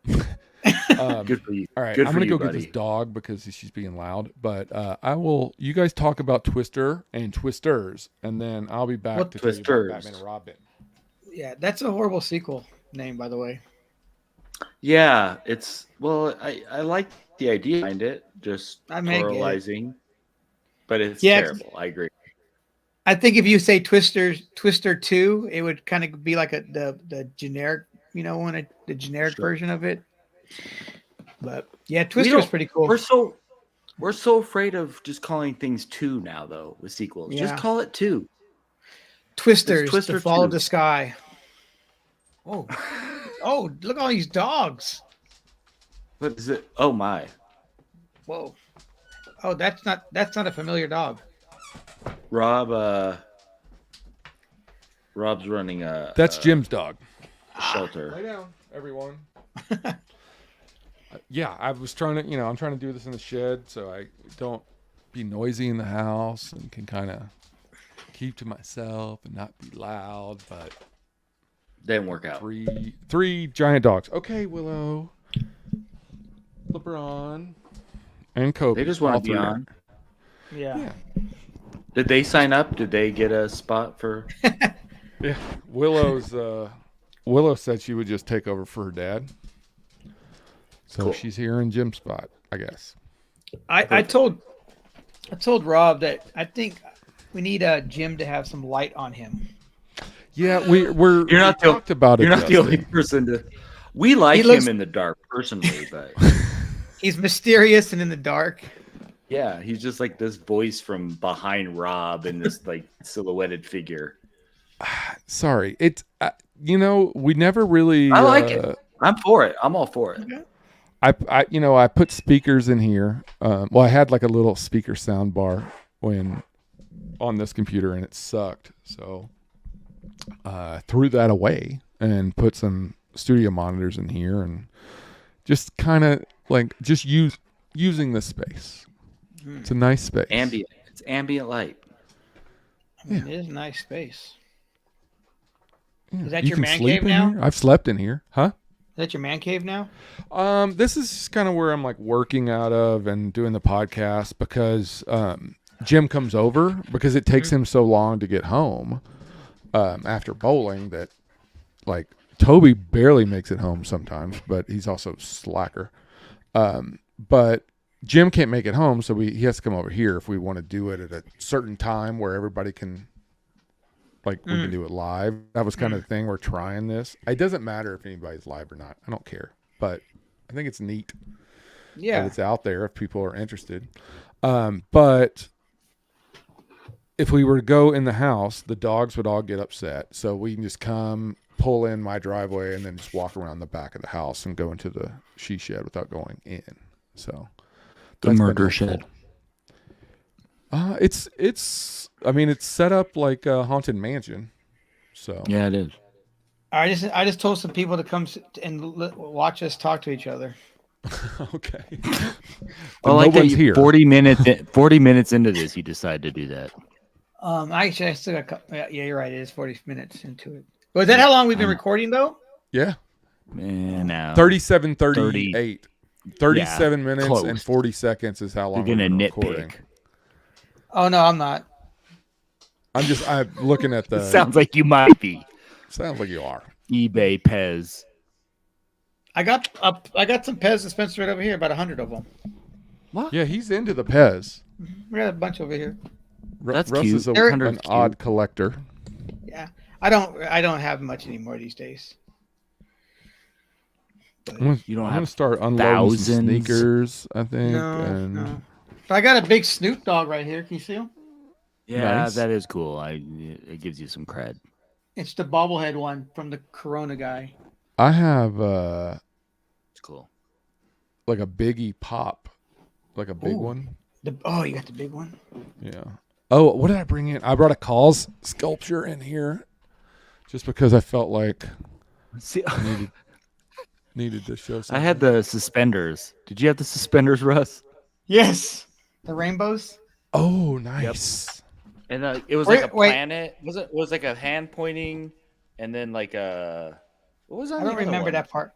Good for you. All right, Good I'm for gonna you, go get buddy. this dog because she's being loud. But I will. You guys talk about Twister and Twisters, and then I'll be back What to tell you Twisters? about Batman and Robin. Yeah, that's a horrible sequel name, by the way. Yeah, it's I like the idea behind it, just I may get it. pluralizing, but it's Yeah. terrible. I agree. I think if you say Twister 2, it would kind of be like the generic, the generic Sure. version of it. But yeah, Twister is don't- pretty cool. We're so afraid of just calling things 2 now, though, with sequels. Yeah. Just call it 2. Twisters, Twister The Fall of 2. the Sky. Oh, oh, look at all these dogs. What is it? Oh my! Whoa. Oh, that's not a familiar dog. Robb, Rob's running a That's Jim's dog. shelter. Lay down, everyone. Yeah, I was trying to, I'm trying to do this in the shed so I don't be noisy in the house and can kind of keep to myself and not be loud. But Didn't work out. three giant dogs. Okay, Willow, LeBron, and Kobe. They just all want to be three. on. Yeah. Yeah. Did they sign up? Did they get a spot for? Yeah. Willow said she would just take over for her dad. So Cool. she's here in Jim's spot, I guess. I told Rob that I think we need Jim to have some light on him. Yeah, we're You're not we talked about it. You're not the only Justin. person to. We like He looks- him in the dark, personally, but He's mysterious and in the dark. yeah, he's just like this voice from behind Robb and this like silhouetted figure. Sorry, it's we never really. I like it. I'm for it. I'm all for it. I put speakers in here. Well, I had like a little speaker sound bar when on this computer, and it sucked. So threw that away and put some studio monitors in here, and just kind of like just using the space. It's a nice space. Ambient. It's ambient light. I mean, it is a nice space. Yeah. Is that You your can man sleep cave in now? here? I've slept in here, huh? Is that your man cave now? This is just kind of where I'm like working out of and doing the podcast because Jim comes over because it takes him so long to get home after bowling that like Toby barely makes it home sometimes, but he's also slacker. But Jim can't make it home, so he has to come over here if we want to do it at a certain time where everybody can we can do it live. That was kind of the thing. We're trying this. It doesn't matter if anybody's live or not. I don't care. But I think it's neat that Yeah. it's out there if people are interested. But if we were to go in the house, the dogs would all get upset. So we can just come, pull in my driveway, and then just walk around the back of the house and go into the she shed without going in. So The that's been murder helpful. shed. It's set up like a haunted mansion. So Yeah, it is. I just told some people to come and watch us talk to each other. okay. I But like no that one's you, here. 40 minutes into this, you decide to do that. Actually, I still got. Yeah, you're right. It is 40 minutes into it. Was that how long we've been recording though? Yeah. No. 37, 38. 37 minutes close. and 40 seconds is how long You're we've gonna been nitpick. recording. Oh no, I'm not. I'm looking at It the. sounds like you might be. Sounds like you are. eBay Pez. I got some Pez dispensers right over here, about 100 of them. What? Yeah, he's into the Pez. We got a bunch over here. That's Russ cute. is They're- an odd collector. Yeah, I don't have much anymore these days. You don't I'm have gonna start unloading thousands? some sneakers, I think. No, and no. But I got a big Snoop dog right here. Can you see him? Yeah, Nice. that is cool. It gives you some cred. It's the bobblehead one from the Corona guy. I have It's cool. like a Biggie Pop, like a big Ooh. one. You got the big one. Yeah. Oh, what did I bring in? I brought a Calls sculpture in here, just because I felt like See, needed to show something. I had the suspenders. Did you have the suspenders, Russ? Yes, the rainbows. Oh, nice. And it was Wait, like a wait. planet. It was like a hand pointing, and then like a. What was on I don't remember that part.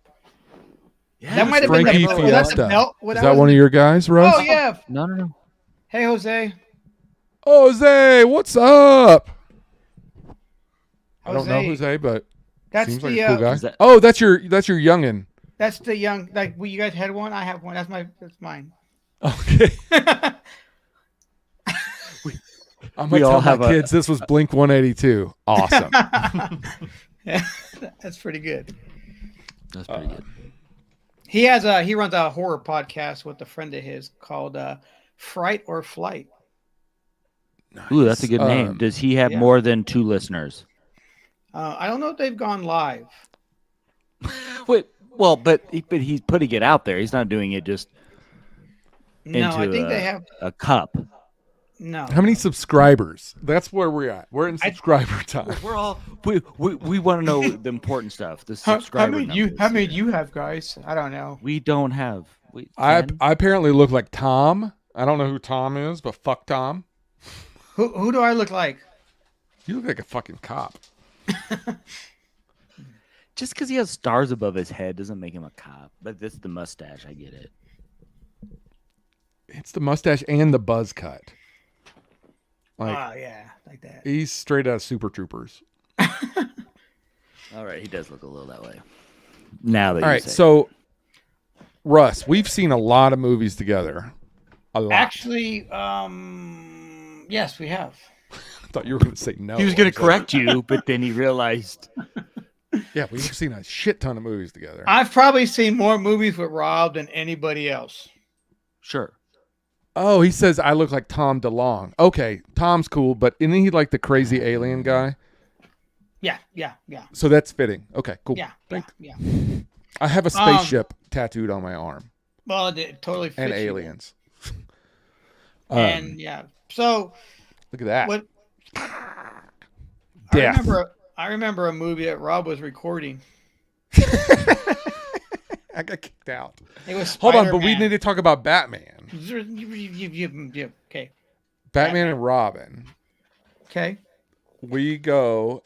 Yeah, That might have been Frankie the, was that the Fiesta. melt. Is that one of your guys, Russ? Oh yeah. No. Hey Jose. Jose, what's up? I don't know Jose. Jose, but That's seems the like a cool guy. Is that- Oh, that's your youngin. that's the young like you guys had one. I have one. That's mine. Okay. I'm We gonna all tell have my kids this was Blink 182. Awesome. Yeah, that's pretty good. That's pretty good. He runs a horror podcast with a friend of his called Fright or Flight. Ooh, that's a good name. Does he have yeah. more than 2 listeners? I don't know if they've gone live. Wait, well, but he's putting it out there. He's not doing it just No, into I think they have a cup. no. How many subscribers? That's where we're at. We're in subscriber time. We're all we want to know the important stuff. The How subscriber many you have, guys? I don't know. We don't have. I 10? apparently look like Tom. I don't know who Tom is, but fuck Tom. Who do I look like? You look like a fucking cop. Just because he has stars above his head doesn't make him a cop. But that's the mustache. I get it. It's the mustache and the buzz cut. Like Yeah, like that. he's straight out of Super Troopers. All right, he does look a little that way. Now that All you right, say it. so Russ, we've seen a lot of movies together. A lot. Actually, yes, we have. I thought you were going to say no. he was going I to like, correct you, but then he realized. Yeah, we've seen a shit ton of movies together. I've probably seen more movies with Rob than anybody else. Sure. Oh, he says I look like Tom DeLonge. Okay, Tom's cool, but isn't he like the crazy alien guy? Yeah. So that's fitting. Okay, cool. Yeah. I have a spaceship tattooed on my arm Well, it totally fits and you. aliens. And yeah. So Look at that. what Death. I remember a movie that Rob was recording. I got kicked out. It was Hold on, but we Spider-Man. need to talk about Batman. Okay. Batman and Robin. Okay. We go,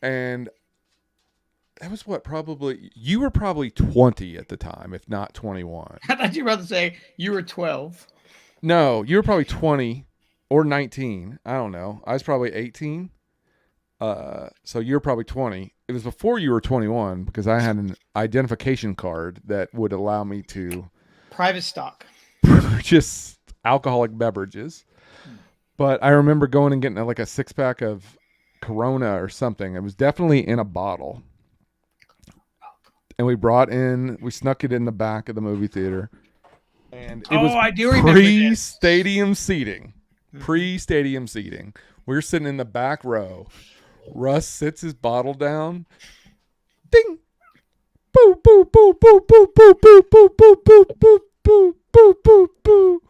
and that was what probably you were probably 20 at the time, if not 21. I thought you were about to say you were 12. No, you were probably 20 or 19. I don't know. I was probably 18. So you're probably 20. It was before you were 21 because I had an identification card that would allow me to Private stock. purchase alcoholic beverages. But I remember going and getting like a 6-pack of Corona or something. It was definitely in a bottle. And we snuck it in the back of the movie theater. And it was I do remember this. pre-stadium seating. Pre-stadium seating. We're sitting in the back row. Russ sits his bottle down. Ding. Boo boo boo boo boo boo boo boo boo boo boo boo boo boo boo.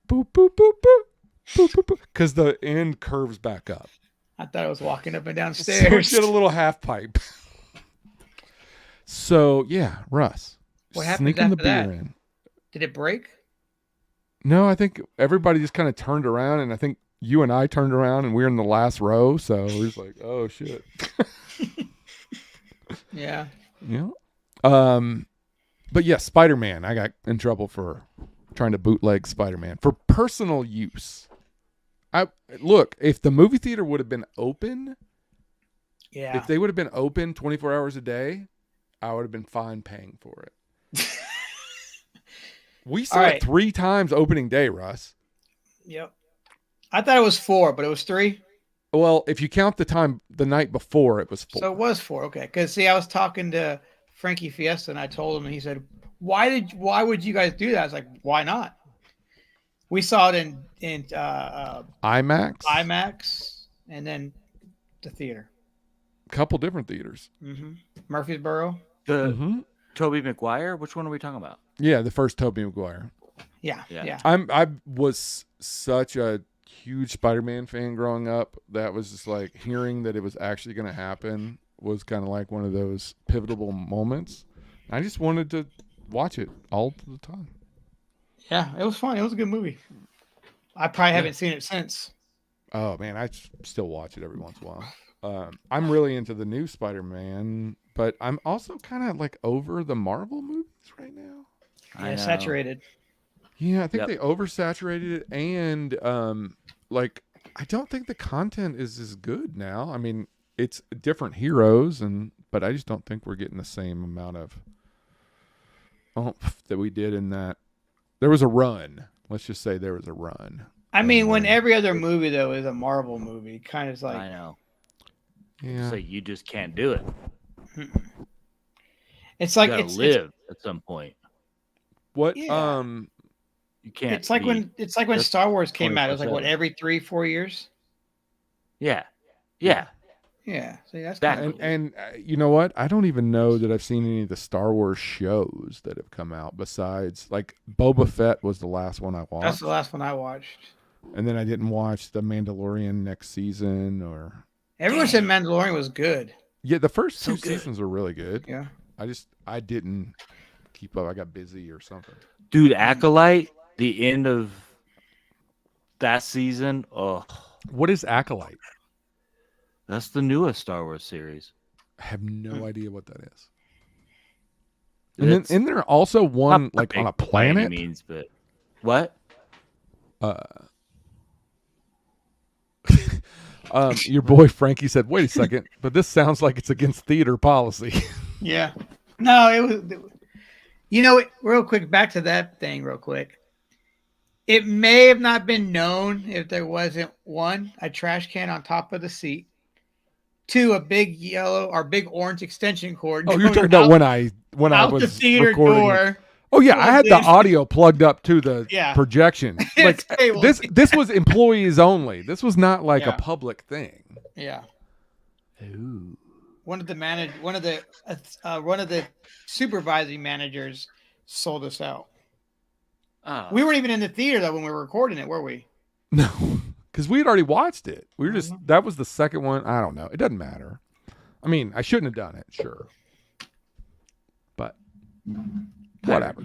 Boo boo boo boo. Because the end curves back up. I thought I was walking up and down So stairs. get a little half pipe. So yeah, Russ. What happened sneaking the after that? beer in. Did it break? No, I think everybody just kind of turned around, and I think you and I turned around, and we were in the last row. So we was like, "Oh shit!" Yeah. Yeah. But yeah, Spider-Man. I got in trouble for trying to bootleg Spider-Man for personal use. Look, if the movie theater would have been open, Yeah. if they would have been open 24 hours a day, I would have been fine paying for it. We saw right. it 3 times opening day, Russ. Yep. I thought it was 4, but it was 3. Well, if you count the time the night before, it was 4. So it was 4. Okay. Because see, I was talking to Frankie Fiesta, and I told him, and he said, "Why would you guys do that?" I was like, "Why not?" We saw it in IMAX? IMAX, and then the theater. Couple different theaters. Murfreesboro. The Toby Maguire? Which one are we talking about? Yeah, the first Toby Maguire. Yeah. Yeah. I was such a huge Spider-Man fan growing up. That was just like hearing that it was actually going to happen was kind of like one of those pivotal moments. I just wanted to watch it all the time. Yeah, it was fun. It was a good movie. I probably haven't seen it since. Oh man, I still watch it every once in a while. I'm really into the new Spider-Man, but I'm also kind of like over the Marvel movies right now. Yeah, saturated. Yeah, I think they oversaturated it, and like I don't think the content is as good now. I mean, it's different heroes, but I just don't think we're getting the same amount of oomph that we did in that. There was a run. Let's just say there was a run. I mean, when every other movie though is a Marvel movie, kind of like I know. Yeah. So you just can't do it. It's like You gotta live at some point. What? Yeah. You can't. It's like when just Star Wars came out. It was like what 24/7. every 3-4 years. Yeah. Yeah. Yeah. See, that's Exactly. kind of And you know what? I don't even know that I've seen any of the Star Wars shows that have come out besides like Boba Fett was the last one I watched. that's the last one I watched. And then I didn't watch The Mandalorian next season or Everyone said Mandalorian was good. yeah, the first So 2 good. seasons were really good. Yeah. I didn't keep up. I got busy or something. Dude, Acolyte, the end of that season. Oh, What is Acolyte? that's the newest Star Wars series. I have no idea what that is. It's And then isn't there also one not like on a big by any planet? means, but what? Your boy Frankie said, "Wait a second, but this sounds like it's against theater policy." Yeah. No, it was. You know, real quick, back to that thing, real quick. It may have not been known if there wasn't 1, a trash can on top of the seat, 2, a big yellow or big orange extension cord. Oh, you're going talking about out- when I out was the theater recording. door. Oh yeah, I had the Plugged in. audio plugged up to the Yeah. projection. Like Cable. this was employees only. This was not like Yeah. a public thing. Yeah. Ooh. One of the supervising managers sold us out. Oh. We weren't even in the theater though when we were recording it, were we? No, because we had already watched it. We were just that was the second one. I don't know. It doesn't matter. I mean, I shouldn't have done it, sure, but whatever.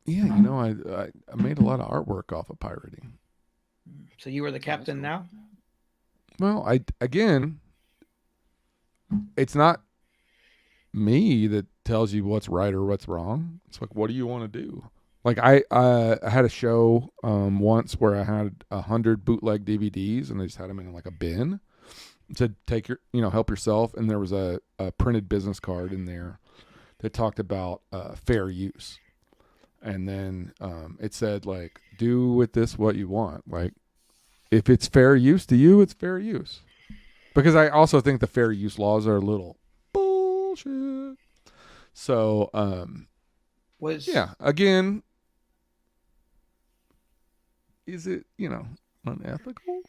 Yeah, you know, I made a lot of artwork off of pirating. So you were the captain now? Well, it's not me that tells you what's right or what's wrong. It's like, what do you want to do? Like I had a show once where I had 100 bootleg DVDs and I just had them in like a bin. It said take your, help yourself. And there was a printed business card in there that talked about fair use. And then it said like, do with this what you want. Like if it's fair use to you, it's fair use. Because I also think the fair use laws are a little bullshit. So, yeah, again, is it, unethical?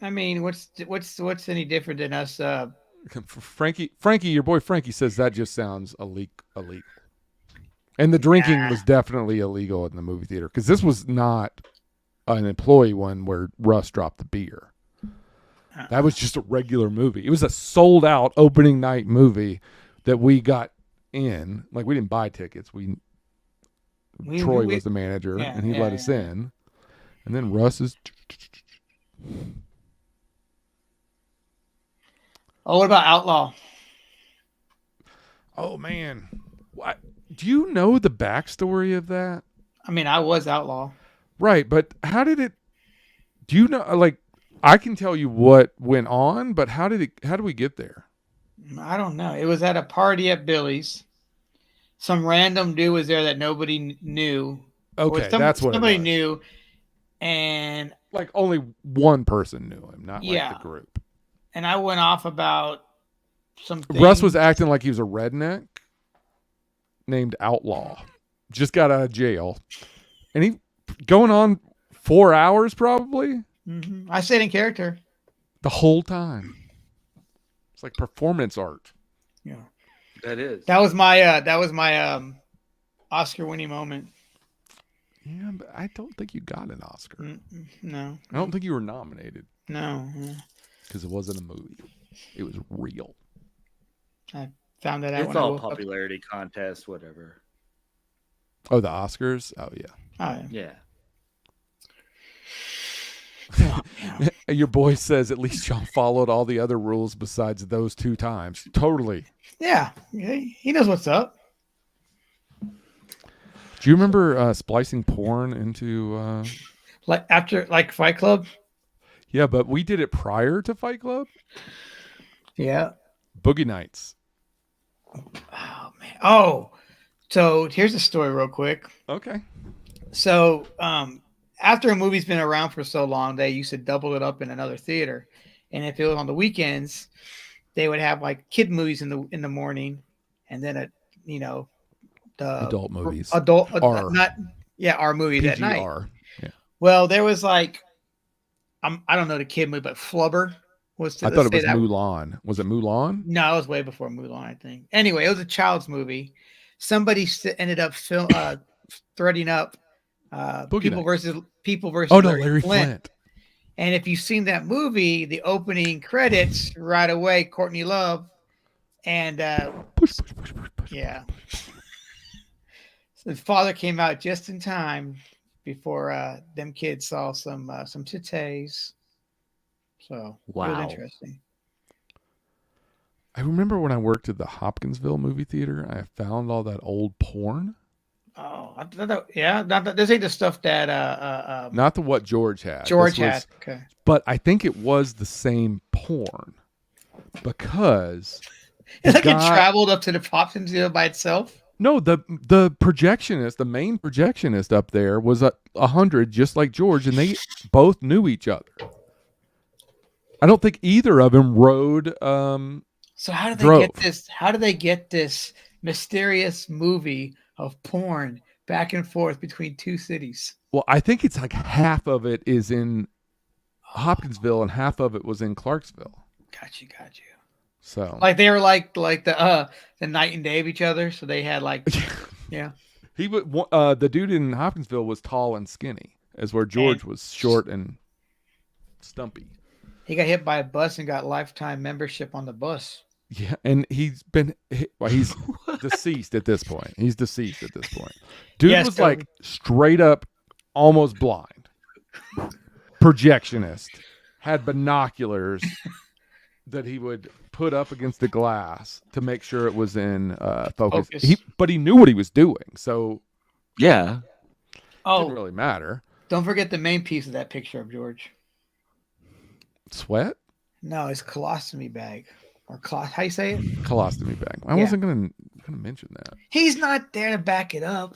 I mean, what's any different than us? Frankie, your boy Frankie says that just sounds illegal. And the drinking was definitely illegal in the movie theater because this was not an employee one where Russ dropped the beer. That was just a regular movie. It was a sold out opening night movie that we got in. Like we didn't buy tickets. Troy was the manager and he let us in. And then Russ is Oh, what about Outlaw? Oh man, what? Do you know the backstory of that? I mean, I was Outlaw. Right, but how did it? Do you know? Like, I can tell you what went on, but how did it? How do we get there? I don't know. It was at a party at Billy's. Some random dude was there that nobody knew. Okay, that's what somebody it was. knew, and Like only one person knew him, not Yeah. like the group. and I went off about something. Russ was acting like he was a redneck named Outlaw. Just got out of jail, and he going on 4 hours probably I stayed in character. the whole time. It's like performance art. Yeah, That is. that was my Oscar-winning moment. Yeah, but I don't think you got an Oscar. No, I don't think you were nominated no. because it wasn't a movie. It was real. I found that out It's when I all woke up. popularity contest, whatever. Oh, the Oscars? Oh, yeah. Oh, Yeah. yeah. Your boy says at least y'all followed all the other rules besides those 2 times. Totally. Yeah, he knows what's up. Do you remember splicing porn into... Like after Fight Club. Yeah, but we did it prior to Fight Club. Yeah. Boogie Nights. Oh man. Oh, so here's the story real quick. Okay. So after a movie's been around for so long, they used to double it up in another theater, and if it was on the weekends, they would have like kid movies in the morning, and then the Adult movies. R movies at night. PGR. Yeah. Well, there was like I don't know the kid movie, but Flubber was. I thought it was Mulan. Was it Mulan? No, it was way before Mulan, I think. Anyway, it was a child's movie. Somebody ended up threading up people versus Oh no, Larry Flint. And if you've seen that movie, the opening credits right away, Courtney Love, and Push. yeah. So the father came out just in time before them kids saw some titties. So it was Wow. interesting. I remember when I worked at the Hopkinsville movie theater, I found all that old porn. Oh, this ain't the stuff that Not the what George had. George This was- had. Okay. But I think it was the same porn because It's like guy- it traveled up to the Hopkinsville by itself. no, the projectionist, the main projectionist up there was 100, just like George, and they both knew each other. I don't think either of them rode. So how did they Drove. get this? How do they get this mysterious movie of porn back and forth between two cities? Well, I think it's like half of it is in Hopkinsville and half of it was in Clarksville. Got you. So Like they were like the night and day of each other. So they had like, yeah. he would. The dude in Hopkinsville was tall and skinny, as where George was short and stumpy. He got hit by a bus and got lifetime membership on the bus. Yeah, and he's been he's deceased at this point. He's deceased at this point. Dude Yes, was Toby. like straight up almost blind. Projectionist. Had binoculars that he would put up against the glass to make sure it was in focus. Focus. But he knew what he was doing, so Yeah. it Oh, didn't really matter. don't forget the main piece of that picture of George. Sweat? No, his colostomy bag. Or how you say it? Colostomy bag. I Yeah. wasn't gonna mention that. He's not there to back it up.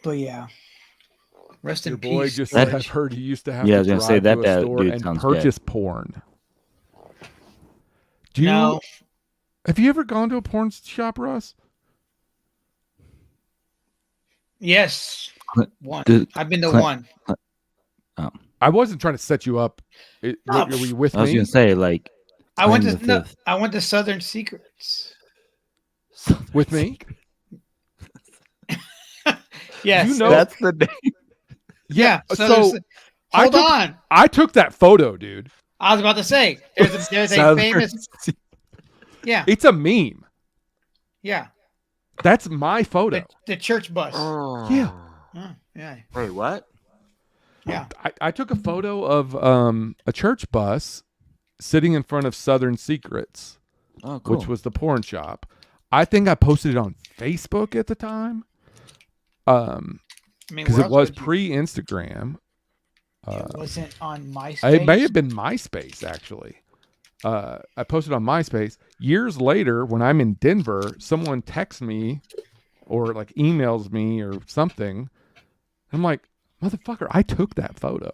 But yeah. Rest Your in boy peace. just George. said I've heard he used to have Yeah, I to was gonna drive say that to a store dude and sounds purchase porn. Do you No. have you ever gone to a porn shop, Russ? Yes. Clint- One. Clint- I've been to Clint- one. I wasn't trying to set you up. No. Were you with I was me? gonna say like I went Claim to the no, fifth. I went to Southern Secrets. With me? Yes. You know- that's the name. Yeah. So, Southern I hold took- on. I took that photo, dude. I was about to say there's a Southern famous. Yeah. It's a meme. Yeah. That's my photo. The church bus. Yeah. Oh, yeah. Wait, what? Yeah. I took a photo of a church bus sitting in front of Southern Secrets, Oh, cool. which was the porn shop. I think I posted it on Facebook at the time. I mean, Because where it else was would you- pre-Instagram. It wasn't on MySpace. It may have been MySpace, actually. I posted on MySpace. Years later, when I'm in Denver, someone texts me or like emails me or something. I'm like, motherfucker, I took that photo.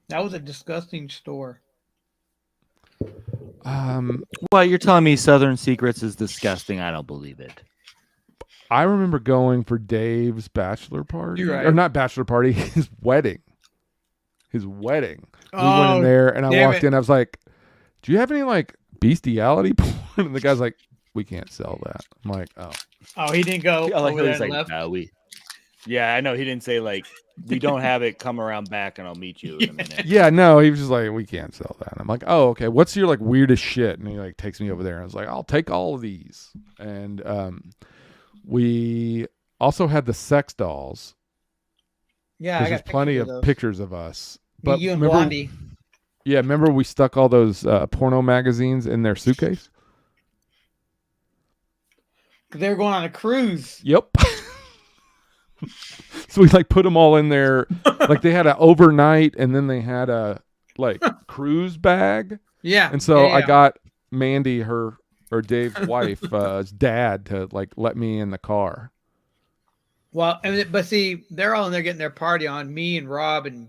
That was a disgusting store. Well, you're telling me Southern Secrets is disgusting. I don't believe it. I remember going for Dave's bachelor party. You're right. Or not bachelor party, his wedding. His wedding. We went Oh, in there and I damn walked it. in. I was like, do you have any like bestiality porn? And the guy's like, we can't sell that. I'm like, oh. Oh, he didn't go I like over how there he's and like, left. no, Yeah, I know. He didn't say like, we don't have it. Come around back and I'll meet you in a minute. Yeah, no, he was just like, we can't sell that. And I'm like, oh, okay. What's your like weirdest shit? And he like takes me over there and I was like, I'll take all of these. And we also had the sex dolls. Yeah, I There's got just plenty of those. pictures of us. Me, you and Blondie. Yeah, remember we stuck all those porno magazines in their suitcase? They were going on a cruise. Yep. So we like put them all in there. Like they had an overnight and then they had a like cruise bag. Yeah. And so yeah, I yeah. got Mandy, or Dave's wife, dad to like let me in the car. Well, but see, they're all in there getting their party on. Me and Robb and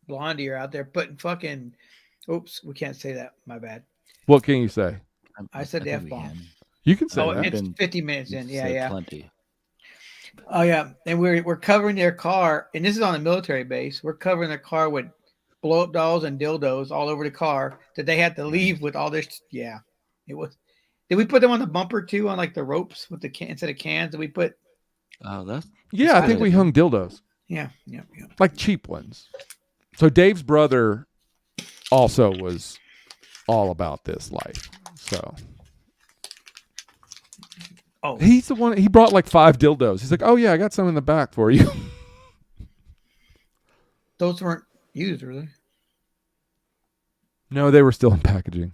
Blondie are out there putting fucking. Oops, we can't say that. My bad. What can you say? I said the think we F-bomb. can. You can say Oh, that. it's Been- 50 minutes in. You've Yeah, said yeah. Plenty. Oh yeah, and we're covering their car, and this is on a military base. We're covering their car with blow-up dolls and dildos all over the car that they had to leave with all this. Yeah, it was. Did we put them on the bumper too, on like the ropes with the can instead of cans? Did we put? Oh, that's Yeah, I think we hung dildos, Yeah. like cheap ones. So Dave's brother also was all about this life. So Oh, he's the one. He brought like 5 dildos. He's like, oh yeah, I got some in the back for you. those weren't used, were they? No, they were still in packaging.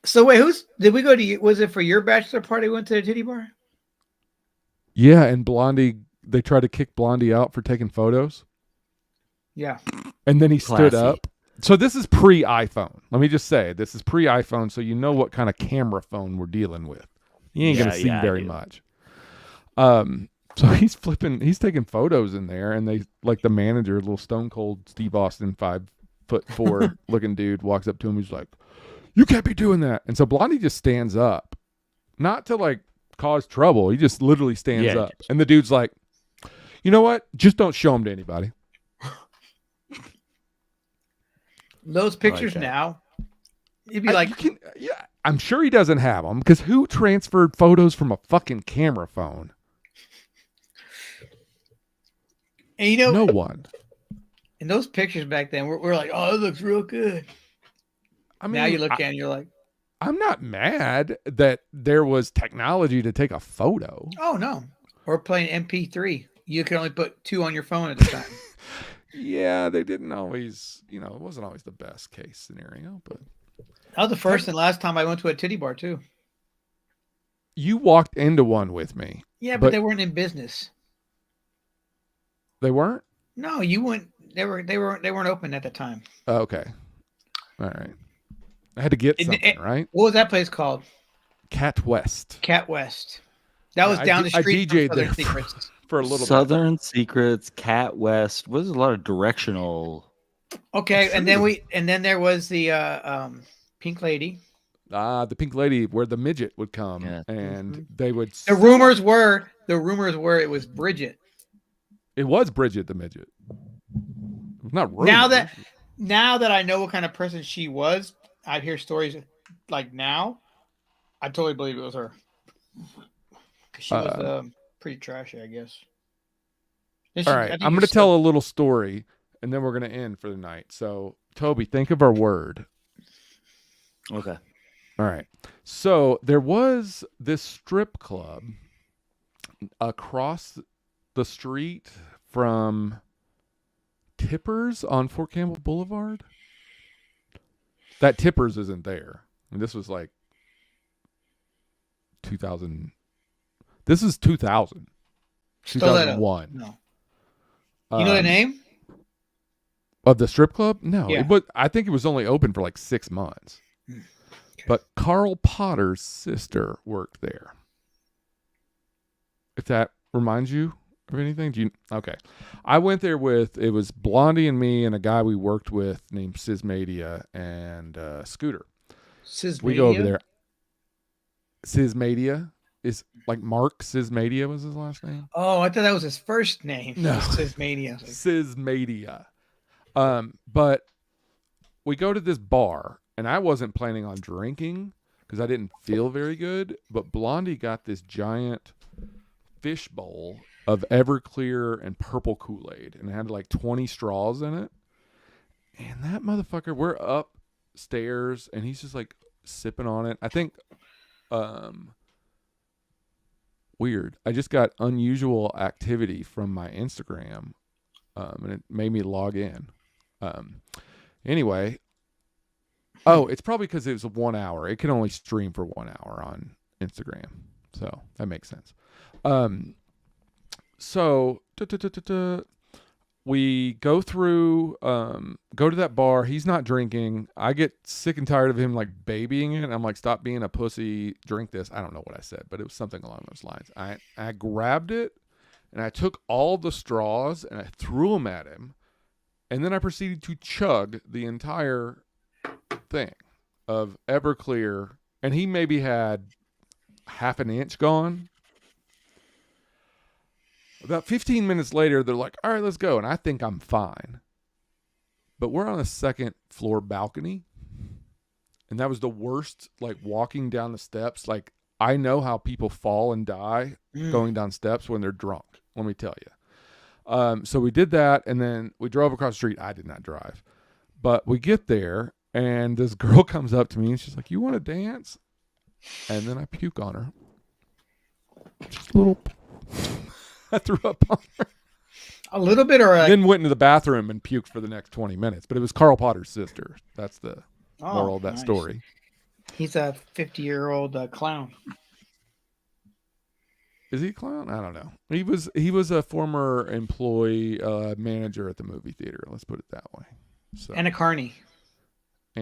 So wait, did we go to? Was it for your bachelor party? We went to the titty bar. Yeah, and Blondie, they tried to kick Blondie out for taking photos. Yeah. And then he stood Classy. up. So this is pre-iPhone. Let me just say, this is pre-iPhone, so you know what kind of camera phone we're dealing with. You ain't gonna Yeah, see yeah, I very do. much. So he's taking photos in there, and they like the manager, little stone cold Steve Austin, 5'4" looking dude, walks up to him. He's like, "You can't be doing that." And so Blondie just stands up, not to like cause trouble. He just literally stands Yeah. up, and the dude's like, "You know what? Just don't show them to anybody." Those pictures that. now, it'd be like, You can, yeah, I'm sure he doesn't have them because who transferred photos from a fucking camera phone? and you know, No one. in those pictures back then, we're like, oh, it looks real good. I mean, Now you look at it and you're like, I'm not mad that there was technology to take a photo. oh no. Or playing MP3. You could only put 2 on your phone at the time. Yeah, they didn't always, it wasn't always the best case scenario, but That was the first and last time I went to a titty bar too. you walked into one with me. Yeah, But- but they weren't in business. They weren't? No, you went. They weren't open at the time. Oh, okay. All right. I had to get It- something, it- right? What was that place called? Cat West Cat West. That was I down d- the I street DJ'd from Southern there Secrets. for a little bit. Southern Secrets, Cat West. Was a lot of directional. Okay, and then there was the Pink Lady. The Pink Lady where the midget would come Yeah. and they would. The rumors were it was Bridget. It was Bridget the midget. It was not rumors. Now that I know what kind of person she was, I hear stories like now. I totally believe it was her. 'Cause she was pretty trashy, I guess. And All she- I right, think I'm you going to still- tell a little story, and then we're going to end for the night. So, Toby, think of our word. Okay. All right. So there was this strip club across the street from Tippers on Fort Campbell Boulevard. That Tippers isn't there. I mean, this was like 2000. This is 2000. Stiletto. 2001. No. You know the name? Of the strip club? No. Yeah. I think it was only open for like 6 months. Okay. But Carl Potter's sister worked there. If that reminds you of anything? Okay. I went there it was Blondie and me and a guy we worked with named Sismadia and Scooter. Sismadia? We go over there. Sismadia is like Mark Sismadia was his last name. Oh, I thought that was his first name. No. Sismania. Sismadia. But we go to this bar, and I wasn't planning on drinking because I didn't feel very good. But Blondie got this giant fish bowl of Everclear and purple Kool-Aid, and it had like 20 straws in it. And that motherfucker, we're upstairs, and he's just like sipping on it. I think, weird. I just got unusual activity from my Instagram, and it made me log in. Anyway, it's probably because it was 1 hour. It can only stream for 1 hour on Instagram, so that makes sense. So we go through, go to that bar. He's not drinking. I get sick and tired of him like babying it. I'm like, stop being a pussy. Drink this. I don't know what I said, but it was something along those lines. I grabbed it and I took all the straws and I threw them at him. And then I proceeded to chug the entire thing of Everclear. And he maybe had half an inch gone. About 15 minutes later, they're like, all right, let's go. And I think I'm fine. But we're on a second floor balcony. And that was the worst, like walking down the steps. Like, I know how people fall and die going down steps when they're drunk. Let me tell you. So we did that. And then we drove across the street. I did not drive. But we get there. And this girl comes up to me. And she's like, you want to dance? And then I puke on her. Just a little... I threw up on her. A little bit, or then went into the bathroom and puked for the next 20 minutes. But it was Carl Potter's sister. That's the moral of that story. He's a 50-year-old clown. Is he a clown? I don't know. He was a former employee manager at the movie theater. Let's put it that way. So And a carny. I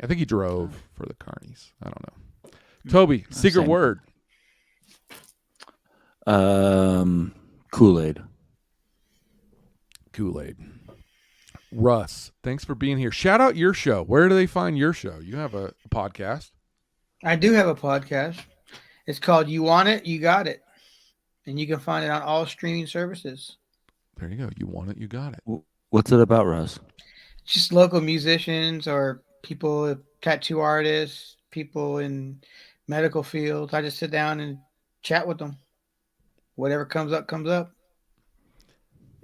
think he drove for the carnies. I don't know. Toby, secret word. Kool-Aid. Russ, thanks for being here. Shout out your show. Where do they find your show? You have a podcast. I do have a podcast. It's called You Want It, You Got It. And you can find it on all streaming services. There you go. You want it, you got it. What's it about, Russ? Just local musicians or people, tattoo artists, people in medical fields. I just sit down and chat with them. Whatever comes up, comes up.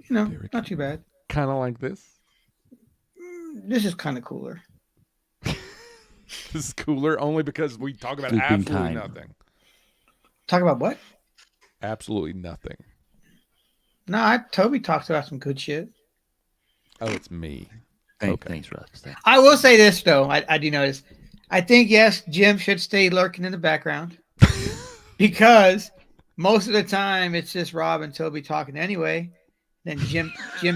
You know, not too bad. Kind of like this. This is kind of cooler. This is cooler only because we talk about Keeping absolutely kind. nothing. Talk about what? Absolutely nothing. No, Toby talks about some good shit. Oh, it's me. Thanks, Russ. Thanks. I will say this, though. I do notice. I think, yes, Jim should stay lurking in the background. Because most of the time it's just Rob and Toby talking anyway. Then Jim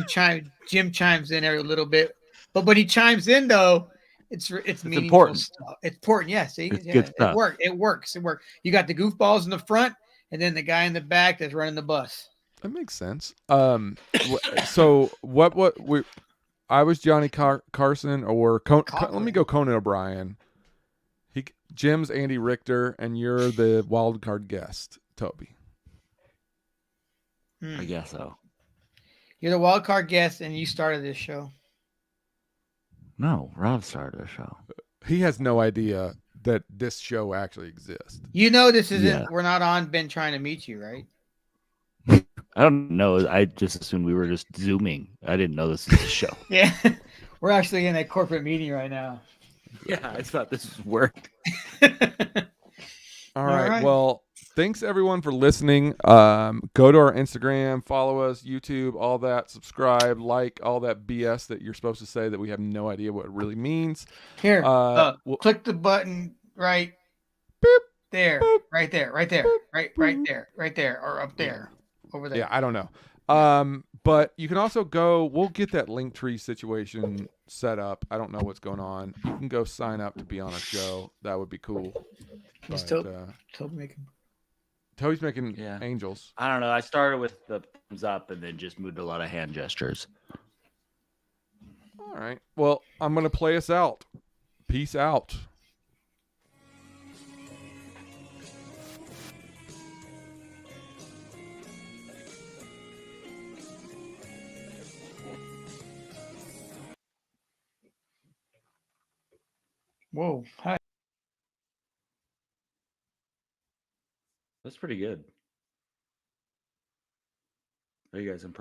chimes in every little bit. But when he chimes in, though, it's meaningful important. stuff. It's important, yes. Yeah, It's good stuff. It works. You got the goofballs in the front, and then the guy in the back that's running the bus. That makes sense. So I was Johnny Carson or let me go Conan O'Brien. Jim's Andy Richter, and you're the wild card guest, Toby. I guess so. You're the wild card guest, and you started this show. No, Rob started a show. He has no idea that this show actually exists. You know this isn't. Yeah. We're not on Been Trying to Meet You, right? I don't know. I just assumed we were just Zooming. I didn't know this was a show. Yeah, we're actually in a corporate meeting right now. Yeah, I thought this was work. All right. Well, thanks everyone for listening. Go to our Instagram, follow us, YouTube, all that, subscribe, like, all that BS that you're supposed to say that we have no idea what it really means. Here, Well- click the button right Boop, there, boop, right there, right there, boop, right there, right there, or up there, over there. Yeah, I don't know. But you can also go, we'll get that Linktree situation set up. I don't know what's going on. You can go sign up to be on a show. That would be cool. He's But, Toby making. Toby's making Yeah. angels. I don't know. I started with the thumbs up and then just moved a lot of hand gestures. All right. Well, I'm going to play us out. Peace out. Whoa! Hi. That's pretty good. Are you guys impressed?